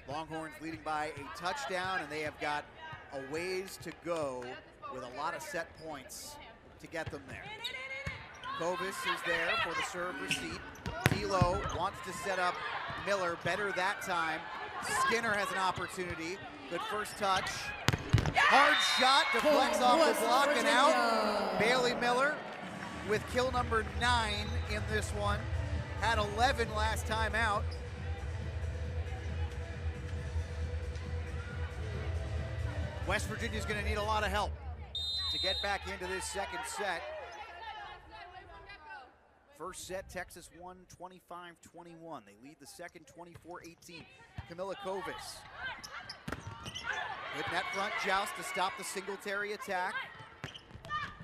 Longhorns leading by a touchdown, and they have got a ways to go with a lot of set points to get them there. Kovis is there for the serve receipt. Kilo wants to set up Miller, better that time. Skinner has an opportunity. Good first touch. Hard shot, deflects off the block and out. Bailey Miller with kill number 9 in this one. Had 11 last time out. West Virginia's going to need a lot of help to get back into this second set. First set, Texas won 25-21. They lead the second 24-18. Camilla Kovis. Good net front joust to stop the Singletary attack.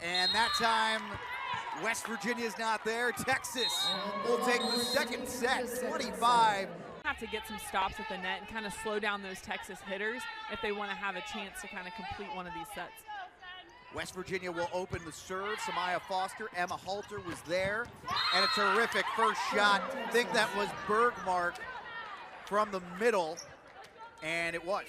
And that time, West Virginia's not there. Texas will take the second set, 25. Have to get some stops at the net and kind of slow down those Texas hitters if they want to have a chance to kind of complete one of these sets. West Virginia will open the serve. Samaya Foster, Emma Halter was there. And a terrific first shot. I think that was Bergmark from the middle. And it was.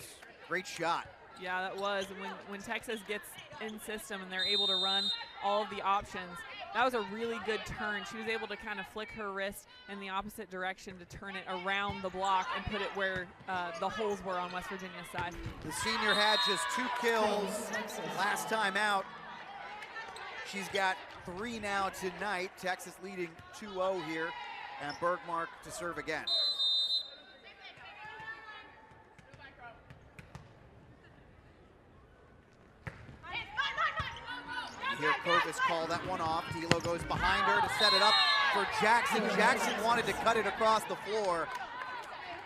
Great shot. Yeah, that was. And when Texas gets in system and they're able to run all of the options, that was a really good turn. She was able to kind of flick her wrist in the opposite direction to turn it around the block and put it where the holes were on West Virginia's side. The senior had just 2 kills last time out. She's got 3 now tonight. Texas leading 2-0 here, and Bergmark to serve again. You hear Kovis call that one off. Tilo goes behind her to set it up for Jackson. Jackson wanted to cut it across the floor,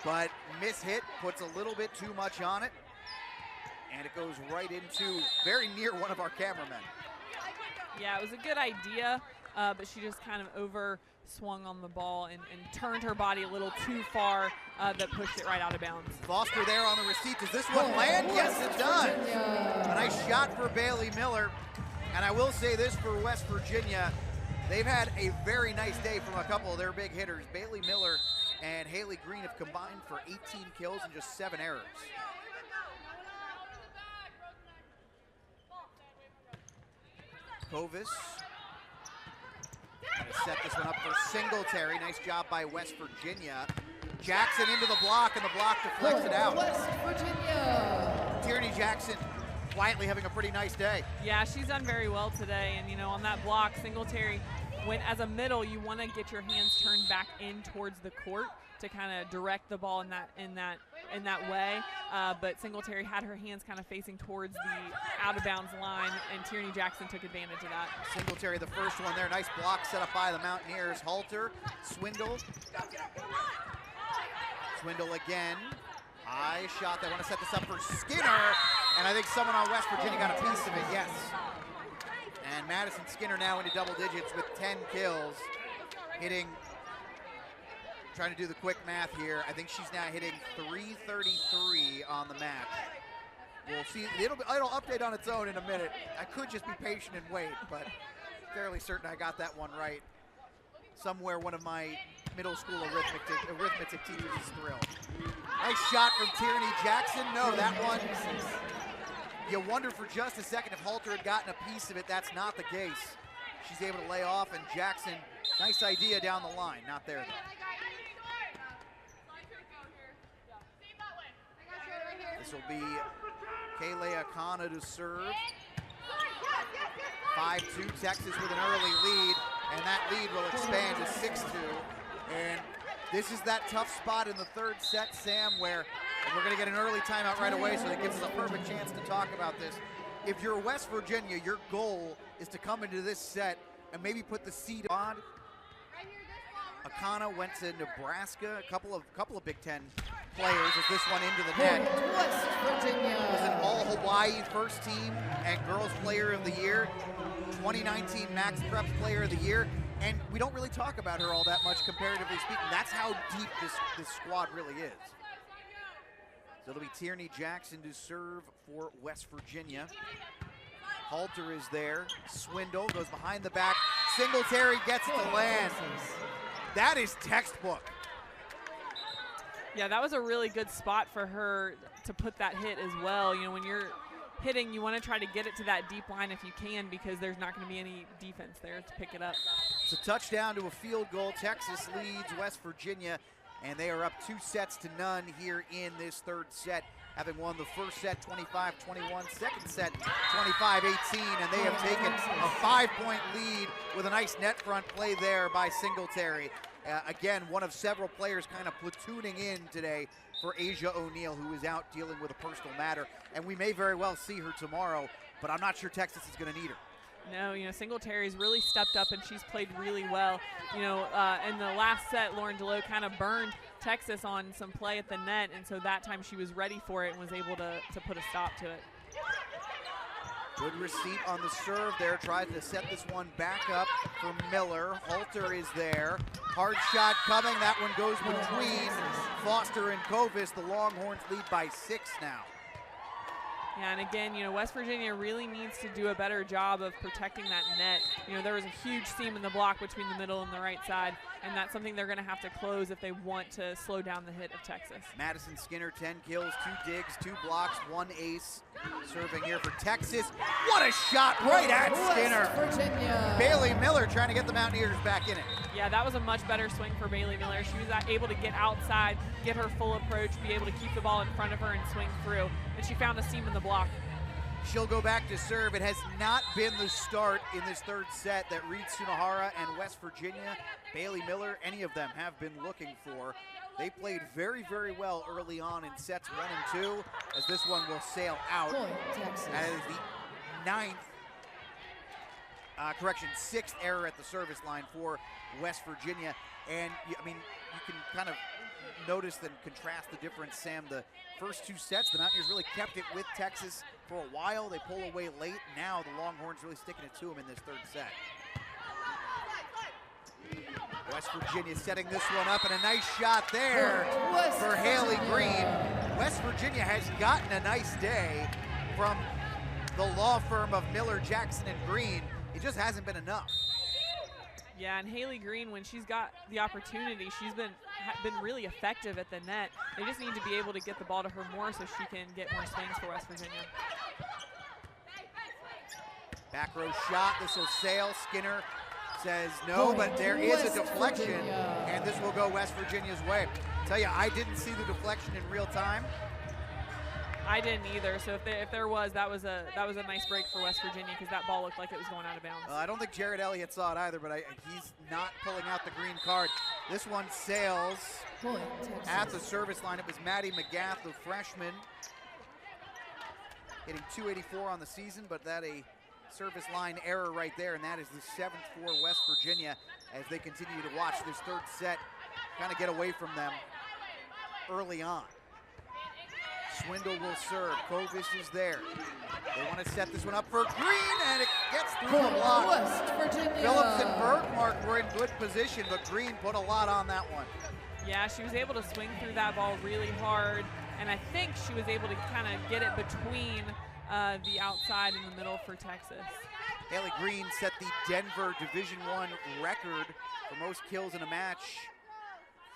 but mishit, puts a little bit too much on it, and it goes right into very near one of our cameramen. Yeah, it was a good idea, but she just kind of over swung on the ball and turned her body a little too far that pushed it right out of bounds. Foster there on the receipt. Does this one land? Yes, it does. A nice shot for Bailey Miller. And I will say this for West Virginia, they've had a very nice day from a couple of their big hitters. Bailey Miller and Haley Green have combined for 18 kills and just 7 errors. Kovis gonna set this one up for Singletary. Nice job by West Virginia. Jackson into the block, and the block deflects it out. West Virginia. Tierney Jackson quietly having a pretty nice day. Yeah, she's done very well today. And, you know, on that block, Singletary, when as a middle, you want to get your hands turned back in towards the court to kind of direct the ball in that way. But Singletary had her hands kind of facing towards the out-of-bounds line, and Tierney Jackson took advantage of that. Singletary, the first one there. Nice block set up by the Mountaineers. Halter, Swindle. Swindle again. High shot. They want to set this up for Skinner, and I think someone on West Virginia got a piece of it, yes. And Madison Skinner now into double digits with 10 kills, hitting, trying to do the quick math here, I think she's now hitting 333 on the match. We'll see, it'll update on its own in a minute. I could just be patient and wait, but fairly certain I got that one right. Somewhere one of my middle school arithmetic teachers is thrilled. Nice shot from Tierney Jackson. No, that one, you wonder for just a second if Halter had gotten a piece of it. That's not the case. She's able to lay off, and Jackson, nice idea down the line. Not there, though. This will be Kayla Akana to serve. 5-2, Texas with an early lead, and that lead will expand to 6-2. And this is that tough spot in the third set, Sam, where we're going to get an early timeout right away, so that gives us a perfect chance to talk about this. If you're West Virginia, your goal is to come into this set and maybe put the seed on. Akana went to Nebraska, a couple of Big Ten players as this one into the net. West Virginia was an all-Hawaii first team and girls player of the year, 2019 Max Preps player of the year, and we don't really talk about her all that much comparatively speaking. That's how deep this squad really is. So it'll be Tierney Jackson to serve for West Virginia. Halter is there. Swindle goes behind the back. Singletary gets it to land. That is textbook. Yeah, that was a really good spot for her to put that hit as well. You know, when you're hitting, you want to try to get it to that deep line if you can, because there's not going to be any defense there to pick it up. It's a touchdown to a field goal. Texas leads West Virginia, and they are up 2-0 here in this third set, having won the first set 25-21, second set 25-18, and they have taken a 5-point lead with a nice net front play there by Singletary. Again, one of several players kind of platooning in today for Asia O'Neal, who is out dealing with a personal matter, and we may very well see her tomorrow, but I'm not sure Texas is going to need her. No, you know, Singletary's really stepped up and she's played really well. You know, in the last set, Lauren DeLoe kind of burned Texas on some play at the net, and so that time she was ready for it and was able to put a stop to it. Good receipt on the serve there, tries to set this one back up for Miller. Halter is there. Hard shot coming, that one goes between Foster and Kovis. The Longhorns lead by 6 now. Yeah, and again, you know, West Virginia really needs to do a better job of protecting that net. You know, there was a huge seam in the block between the middle and the right side, and that's something they're going to have to close if they want to slow down the hit of Texas. Madison Skinner, 10 kills, 2 digs, 2 blocks, 1 ace. Serving here for Texas. What a shot right at Skinner. Virginia. Bailey Miller trying to get the Mountaineers back in it. Yeah, that was a much better swing for Bailey Miller. She was able to get outside, get her full approach, be able to keep the ball in front of her and swing through. And she found a seam in the block. She'll go back to serve. It has not been the start in this third set that Reed Sunahara and West Virginia, Bailey Miller, any of them have been looking for. They played very, very well early on in sets 1 and 2, as this one will sail out. Point, Texas. That is the 6th error at the service line for West Virginia. And, I mean, you can kind of notice and contrast the difference, Sam. The first 2 sets, the Mountaineers really kept it with Texas for a while. They pull away late. Now the Longhorns really sticking it to them in this third set. West Virginia setting this one up, and a nice shot there for Haley Green. West Virginia has gotten a nice day from the law firm of Miller, Jackson, and Green. It just hasn't been enough. Yeah, and Haley Green, when she's got the opportunity, she's been really effective at the net. They just need to be able to get the ball to her more so she can get more swings for West Virginia. Back row shot, this will sail. Skinner says no, but there is a deflection, and this will go West Virginia's way. Tell you, I didn't see the deflection in real time. I didn't either. So if there was, that was a nice break for West Virginia because that ball looked like it was going out of bounds. I don't think Jared Elliott saw it either, but he's not pulling out the green card. This one sails at the service line. It was Maddie McGath, the freshman, hitting .284 on the season, but that a service line error right there, and that is the 7th for West Virginia as they continue to watch this third set kind of get away from them early on. Swindle will serve. Kovish is there. They want to set this one up for Green, and it gets through the block. West Virginia. Phillips and Bergmark were in good position, but Green put a lot on that one. Yeah, she was able to swing through that ball really hard, and I think she was able to kind of get it between the outside and the middle for Texas. Haley Green set the Denver Division I record for most kills in a match,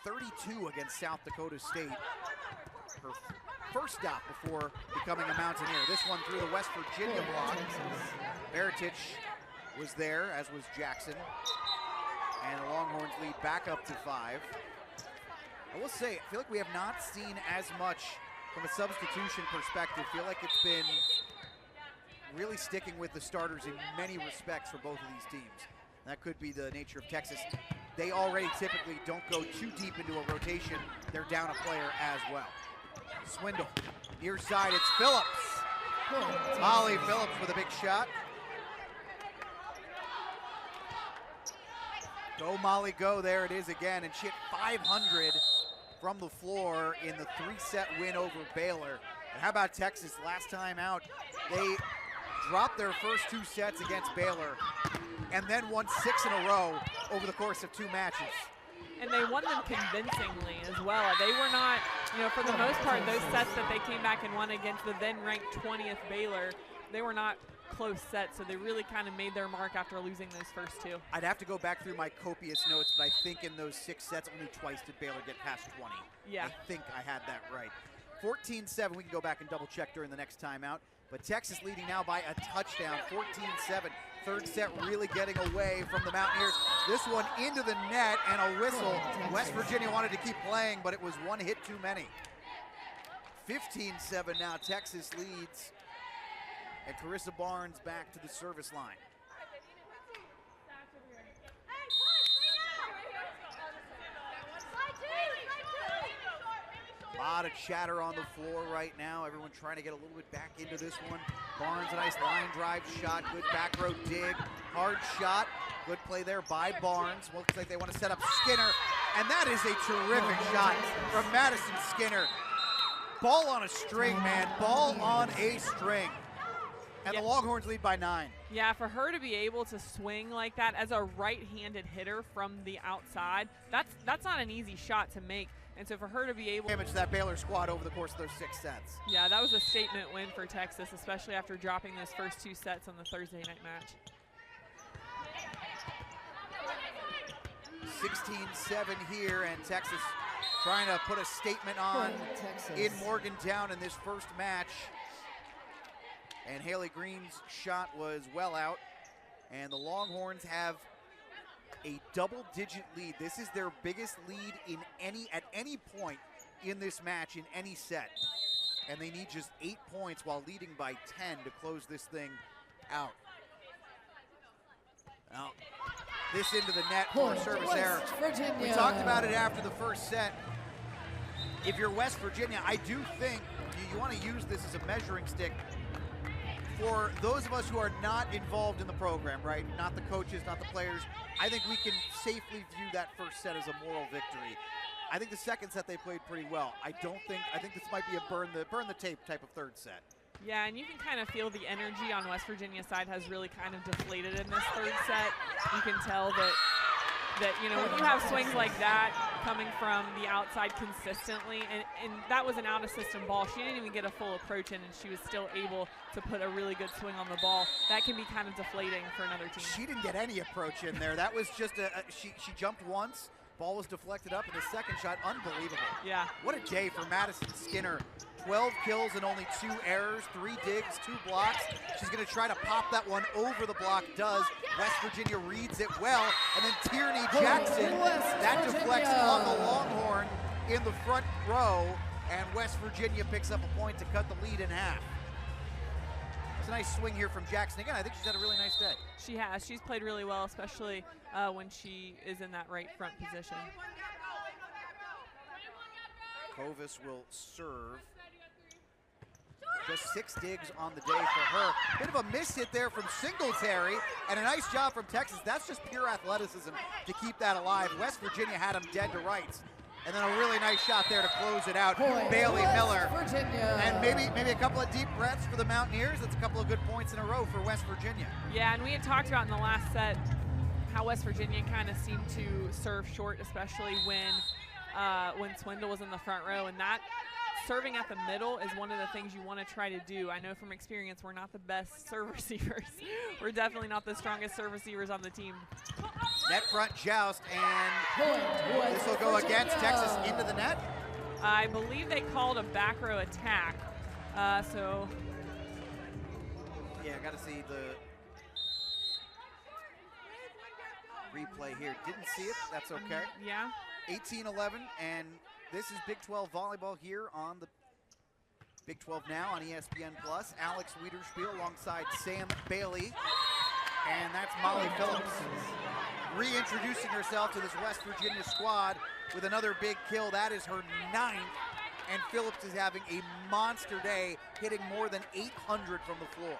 32 against South Dakota State. Her first stop before becoming a Mountaineer. This one through the West Virginia block. Baratich was there, as was Jackson. And the Longhorns lead back up to 5. I will say, I feel like we have not seen as much from a substitution perspective. I feel like it's been really sticking with the starters in many respects for both of these teams. That could be the nature of Texas. They already typically don't go too deep into a rotation. They're down a player as well. Swindle, near side, it's Phillips. Molly Phillips with a big shot. Go Molly, go, there it is again, and she hit 500 from the floor in the 3-set win over Baylor. And how about Texas last time out? They dropped their first 2 sets against Baylor and then won 6 in a row over the course of 2 matches. And they won them convincingly as well. They were not, for the most part, those sets that they came back and won against the then-ranked 20th Baylor, they were not close sets, so they really kind of made their mark after losing those first 2. I'd have to go back through my copious notes, but I think in those 6 sets, only twice did Baylor get past 20. Yeah. I think I had that right. 14-7, we can go back and double check during the next timeout, but Texas leading now by a touchdown, 14-7. Third set really getting away from the Mountaineers. This one into the net and a whistle. West Virginia wanted to keep playing, but it was one hit too many. 15-7 now, Texas leads. And Carissa Barnes back to the service line. A lot of chatter on the floor right now. Everyone trying to get a little bit back into this one. Barnes, a nice line drive shot. Good back row dig. Hard shot. Good play there by Barnes. Looks like they want to set up Skinner. And that is a terrific shot from Madison Skinner. Ball on a string, man. Ball on a string. And the Longhorns lead by 9. Yeah, for her to be able to swing like that as a right-handed hitter from the outside, that's not an easy shot to make. And so for her to be able to damage that Baylor squad over the course of those 6 sets. Yeah, that was a statement win for Texas, especially after dropping those first 2 sets on the Thursday night match. 16-7 here, and Texas trying to put a statement on in Morgantown in this first match. And Haley Green's shot was well out, and the Longhorns have a double-digit lead. This is their biggest lead at any point in this match, in any set. And they need just 8 points while leading by 10 to close this thing out. Now, this into the net for a service error. We talked about it after the first set. If you're West Virginia, I do think you want to use this as a measuring stick for those of us who are not involved in the program, right? Not the coaches, not the players. I think we can safely view that first set as a moral victory. I think the second set they played pretty well. I think this might be a burn the tape type of third set. Yeah, and you can kind of feel the energy on West Virginia's side has really kind of deflated in this third set. You can tell that when you have swings like that coming from the outside consistently, and that was an out-of-system ball. She didn't even get a full approach in, and she was still able to put a really good swing on the ball. That can be kind of deflating for another team. She didn't get any approach in there. That was just she jumped once, ball was deflected up, and the second shot, unbelievable. Yeah. What a day for Madison Skinner. 12 kills and only 2 errors, 3 digs, 2 blocks. She's going to try to pop that one over the block, does. West Virginia reads it well, and then Tierney Jackson, that deflects on the Longhorn in the front row. and West Virginia picks up a point to cut the lead in half. It's a nice swing here from Jackson. Again, I think she's had a really nice day. She has. She's played really well, especially when she is in that right front position. Kovis will serve. Just 6 digs on the day for her. Bit of a miss hit there from Singletary, and a nice job from Texas. That's just pure athleticism to keep that alive. West Virginia had them dead to rights. And then a really nice shot there to close it out. Bailey Miller. Virginia. And maybe a couple of deep breaths for the Mountaineers. That's a couple of good points in a row for West Virginia. Yeah, and we had talked about in the last set how West Virginia kind of seemed to serve short, especially when Swindle was in the front row, and that serving at the middle is one of the things you want to try to do. I know from experience we're not the best serve receivers. We're definitely not the strongest serve receivers on the team. Net front joust, and this will go against Texas into the net. I believe they called a back row attack. So yeah, got to see the replay here. Didn't see it. That's okay. Yeah. 18-11, and this is Big 12 volleyball here on the Big 12 Now on ESPN+. Alex Wiederspiel alongside Sam Bailey, and that's Molly Phillips reintroducing herself to this West Virginia squad with another big kill. That is her 9th, and Phillips is having a monster day, hitting more than 800 from the floor.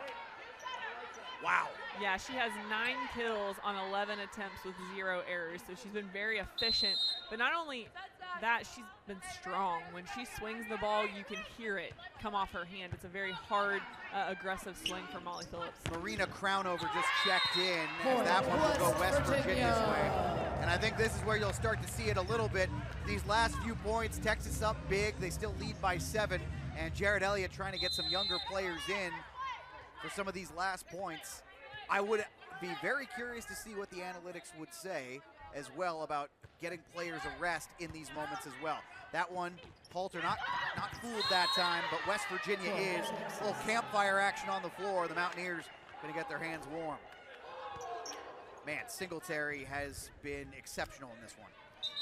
Wow. Yeah, she has 9 kills on 11 attempts with 0 errors, so she's been very efficient. But not only that, she's been strong. When she swings the ball, you can hear it come off her hand. It's a very hard, aggressive swing for Molly Phillips. Marina Crownover just checked in, as that one will go West Virginia's way. And I think this is where you'll start to see it a little bit. These last few points, Texas up big. They still lead by 7, and Jared Elliott trying to get some younger players in for some of these last points. I would be very curious to see what the analytics would say as well about getting players a rest in these moments as well. That one, Halter not fooled that time, but West Virginia is. A little campfire action on the floor. The Mountaineers gonna get their hands warm. Man, Singletary has been exceptional in this one.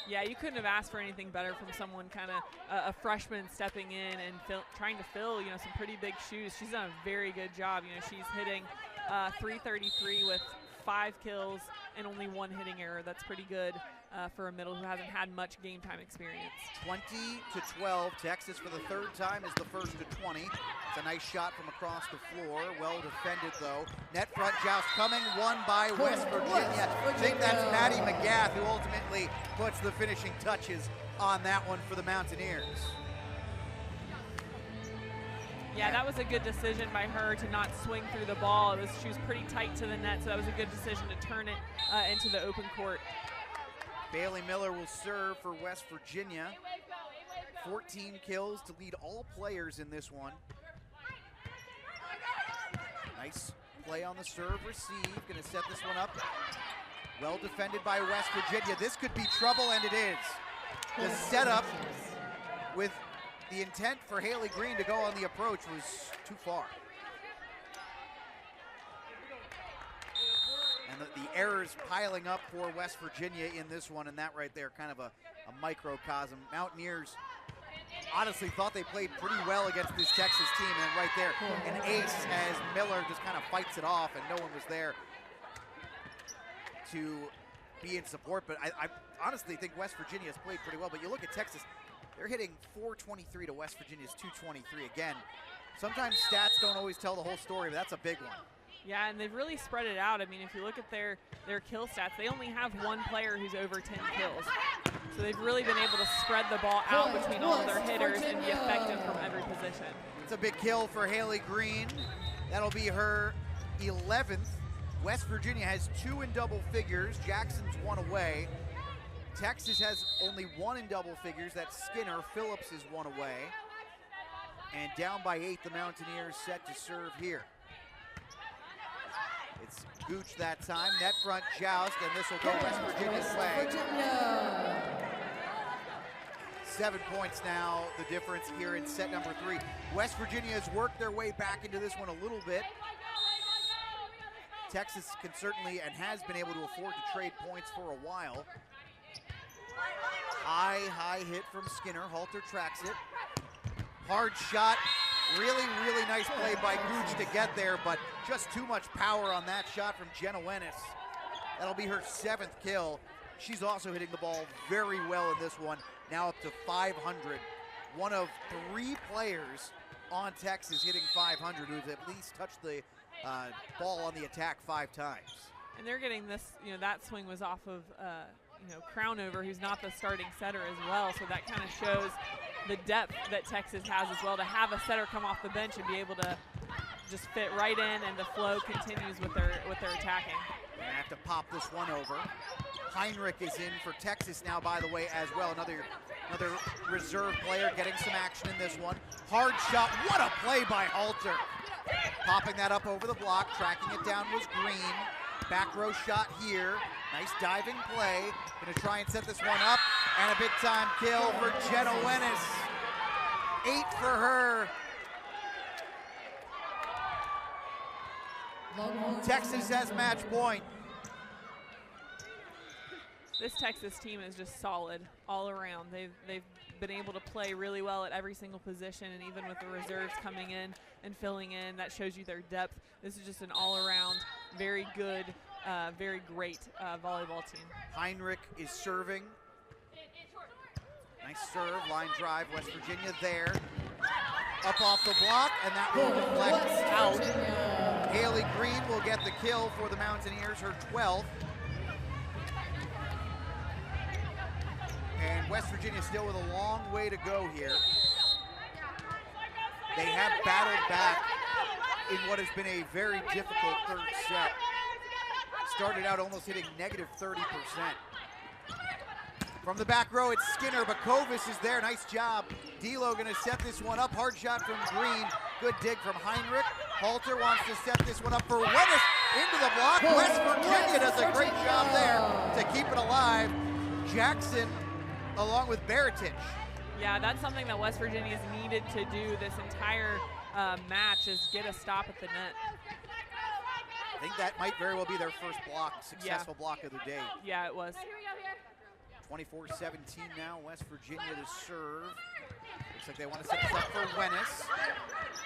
Yeah, you couldn't have asked for anything better from someone kind of a freshman stepping in and trying to fill, some pretty big shoes. She's done a very good job. She's hitting 333 with 5 kills and only 1 hitting error. That's pretty good for a middle who hasn't had much game time experience. 20-12. Texas for the 3rd time is the first to 20. It's a nice shot from across the floor. Well defended though. Net front joust coming, won by West Virginia. I think that's Maddie McGath who ultimately puts the finishing touches on that one for the Mountaineers. Yeah, that was a good decision by her to not swing through the ball. She was pretty tight to the net, so that was a good decision to turn it into the open court. Bailey Miller will serve for West Virginia. 14 kills to lead all players in this one. Nice play on the serve receive. Gonna set this one up. Well defended by West Virginia. This could be trouble, and it is. The setup with the intent for Haley Green to go on the approach was too far. And the errors piling up for West Virginia in this one, and that right there, kind of a microcosm. Mountaineers honestly thought they played pretty well against this Texas team, and right there, an ace as Miller just kind of fights it off, and no one was there to be in support. But I honestly think West Virginia has played pretty well, but you look at Texas, they're hitting 423 to West Virginia's 223. Again, sometimes stats don't always tell the whole story, but that's a big one. Yeah, and they've really spread it out. I mean, if you look at their kill stats, they only have 1 player who's over 10 kills. So they've really been able to spread the ball out between all of their hitters and be effective from every position. It's a big kill for Haley Green. That'll be her 11th. West Virginia has 2 in double figures. Jackson's 1 away. Texas has only 1 in double figures. That's Skinner. Phillips is 1 away. And down by 8, the Mountaineers set to serve here. It's Gooch that time. Net front joust, and this will go West Virginia's way. 7 points now, the difference here in set number 3. West Virginia has worked their way back into this one a little bit. Texas can certainly and has been able to afford to trade points for a while. High hit from Skinner. Halter tracks it. Hard shot. Really, really nice play by Gooch to get there, but just too much power on that shot from Jenna Wennis. That'll be her 7th kill. She's also hitting the ball very well in this one, now up to 500. One of 3 players on Texas hitting 500 who's at least touched the ball on the attack 5 times. And they're getting this, that swing was off of, Crownover, who's not the starting setter as well, so that kind of shows the depth that Texas has as well, to have a setter come off the bench and be able to just fit right in, and the flow continues with their attacking. They have to pop this one over. Heinrich is in for Texas now, by the way, as well. Another reserve player getting some action in this one. Hard shot, what a play by Halter. Popping that up over the block, tracking it down was Green. Back row shot here, nice diving play. Gonna try and set this one up, and a big time kill for Jenna Wennis. 8 for her. Texas has match point. This Texas team is just solid all around. They've been able to play really well at every single position, and even with the reserves coming in and filling in, that shows you their depth. This is just an all-around, very good, very great volleyball team. Heinrich is serving. Nice serve, line drive, West Virginia there. Up off the block, and that will deflect out. Haley Green will get the kill for the Mountaineers, her 12th. And West Virginia still with a long way to go here. They have battled back in what has been a very difficult 3rd set. Started out almost hitting negative 30%. From the back row, it's Skinner, but Kovis is there. Nice job. D'Lo gonna set this one up. Hard shot from Green. Good dig from Heinrich. Halter wants to set this one up for Wennis. Into the block. West Virginia does a great job there to keep it alive. Jackson along with Baratich. Yeah, that's something that West Virginia's needed to do this entire match, is get a stop at the net. I think that might very well be their first successful block of the day. Yeah, it was. 24-17 now, West Virginia to serve. Looks like they want to set this up for Wennis.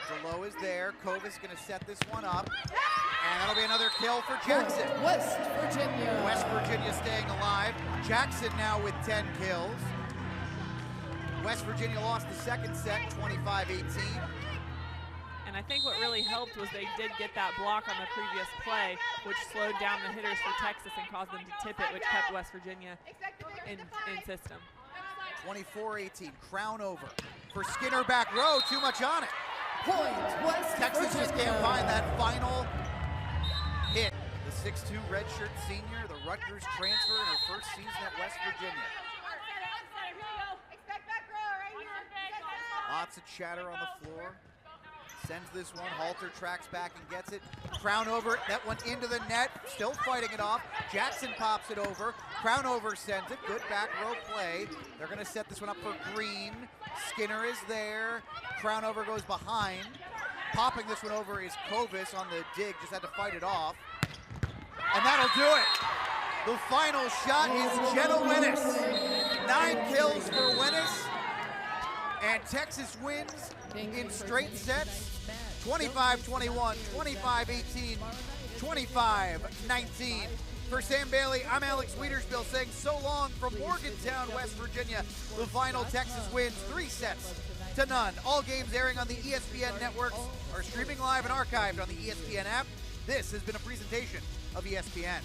DeLoe is there. Kovis going to set this one up. And that'll be another kill for Jackson. West Virginia. West Virginia staying alive. Jackson now with 10 kills. West Virginia lost the 2nd set, 25-18. And I think what really helped was they did get that block on the previous play, which slowed down the hitters for Texas and caused them to tip it, which kept West Virginia in system. 24-18, Crownover for Skinner, back row, too much on it. Point, West Texas Virginia. just can't find that final hit. The 6'2" redshirt senior, the Rutgers transfer in her first season at West Virginia. Lots of chatter on the floor. Sends this one, Halter tracks back and gets it. Crownover, that one into the net, still fighting it off. Jackson pops it over. Crownover sends it, good back row play. They're gonna set this one up for Green. Skinner is there. Crownover goes behind. Popping this one over is Kovis on the dig, just had to fight it off. And that'll do it. The final shot is Jenna Wennis. 9 kills for Wennis. And Texas wins in straight sets, 25-21, 25-18, 25-19. For Sam Bailey, I'm Alex Wiederspiel saying so long from Morgantown, West Virginia. The final, Texas wins 3-0. All games airing on the ESPN networks are streaming live and archived on the ESPN app. This has been a presentation of ESPN.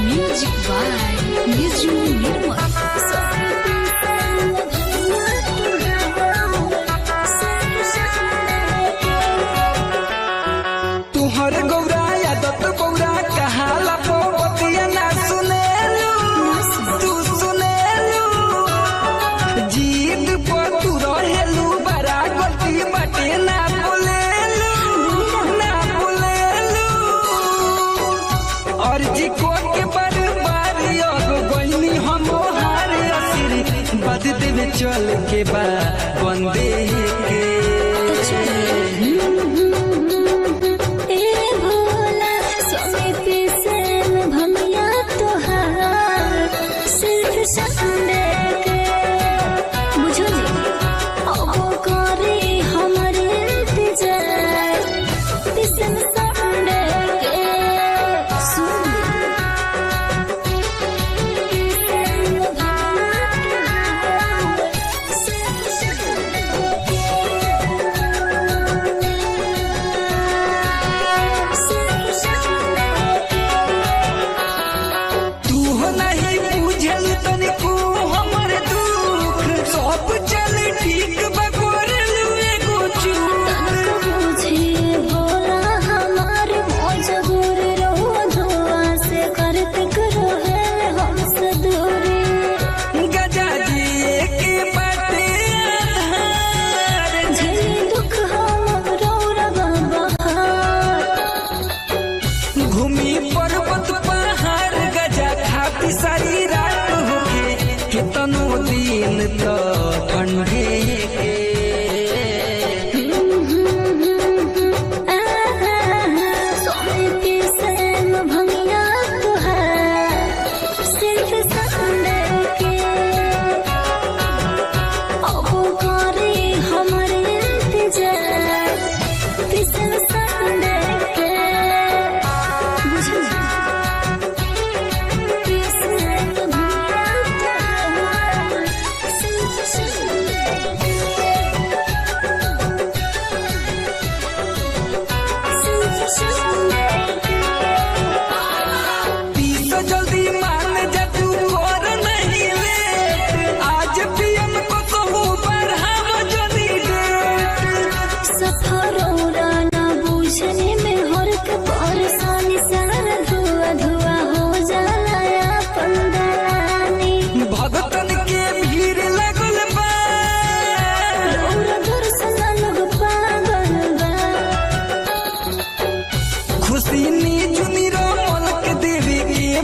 Music. दिन चल के बा बंदे के सारी रात होके कितनो दिन तो ठंडे के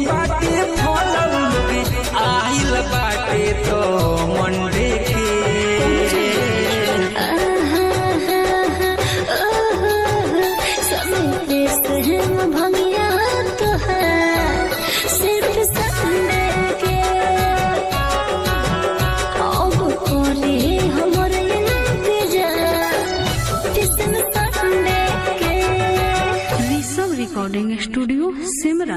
बाटे फल आइल बाटे तो मंडे के भंगिया तो है सिर्फ संडे के अब कोरी हमरे इंतजार किसन संडे के रिकॉर्डिंग स्टूडियो सिमरा।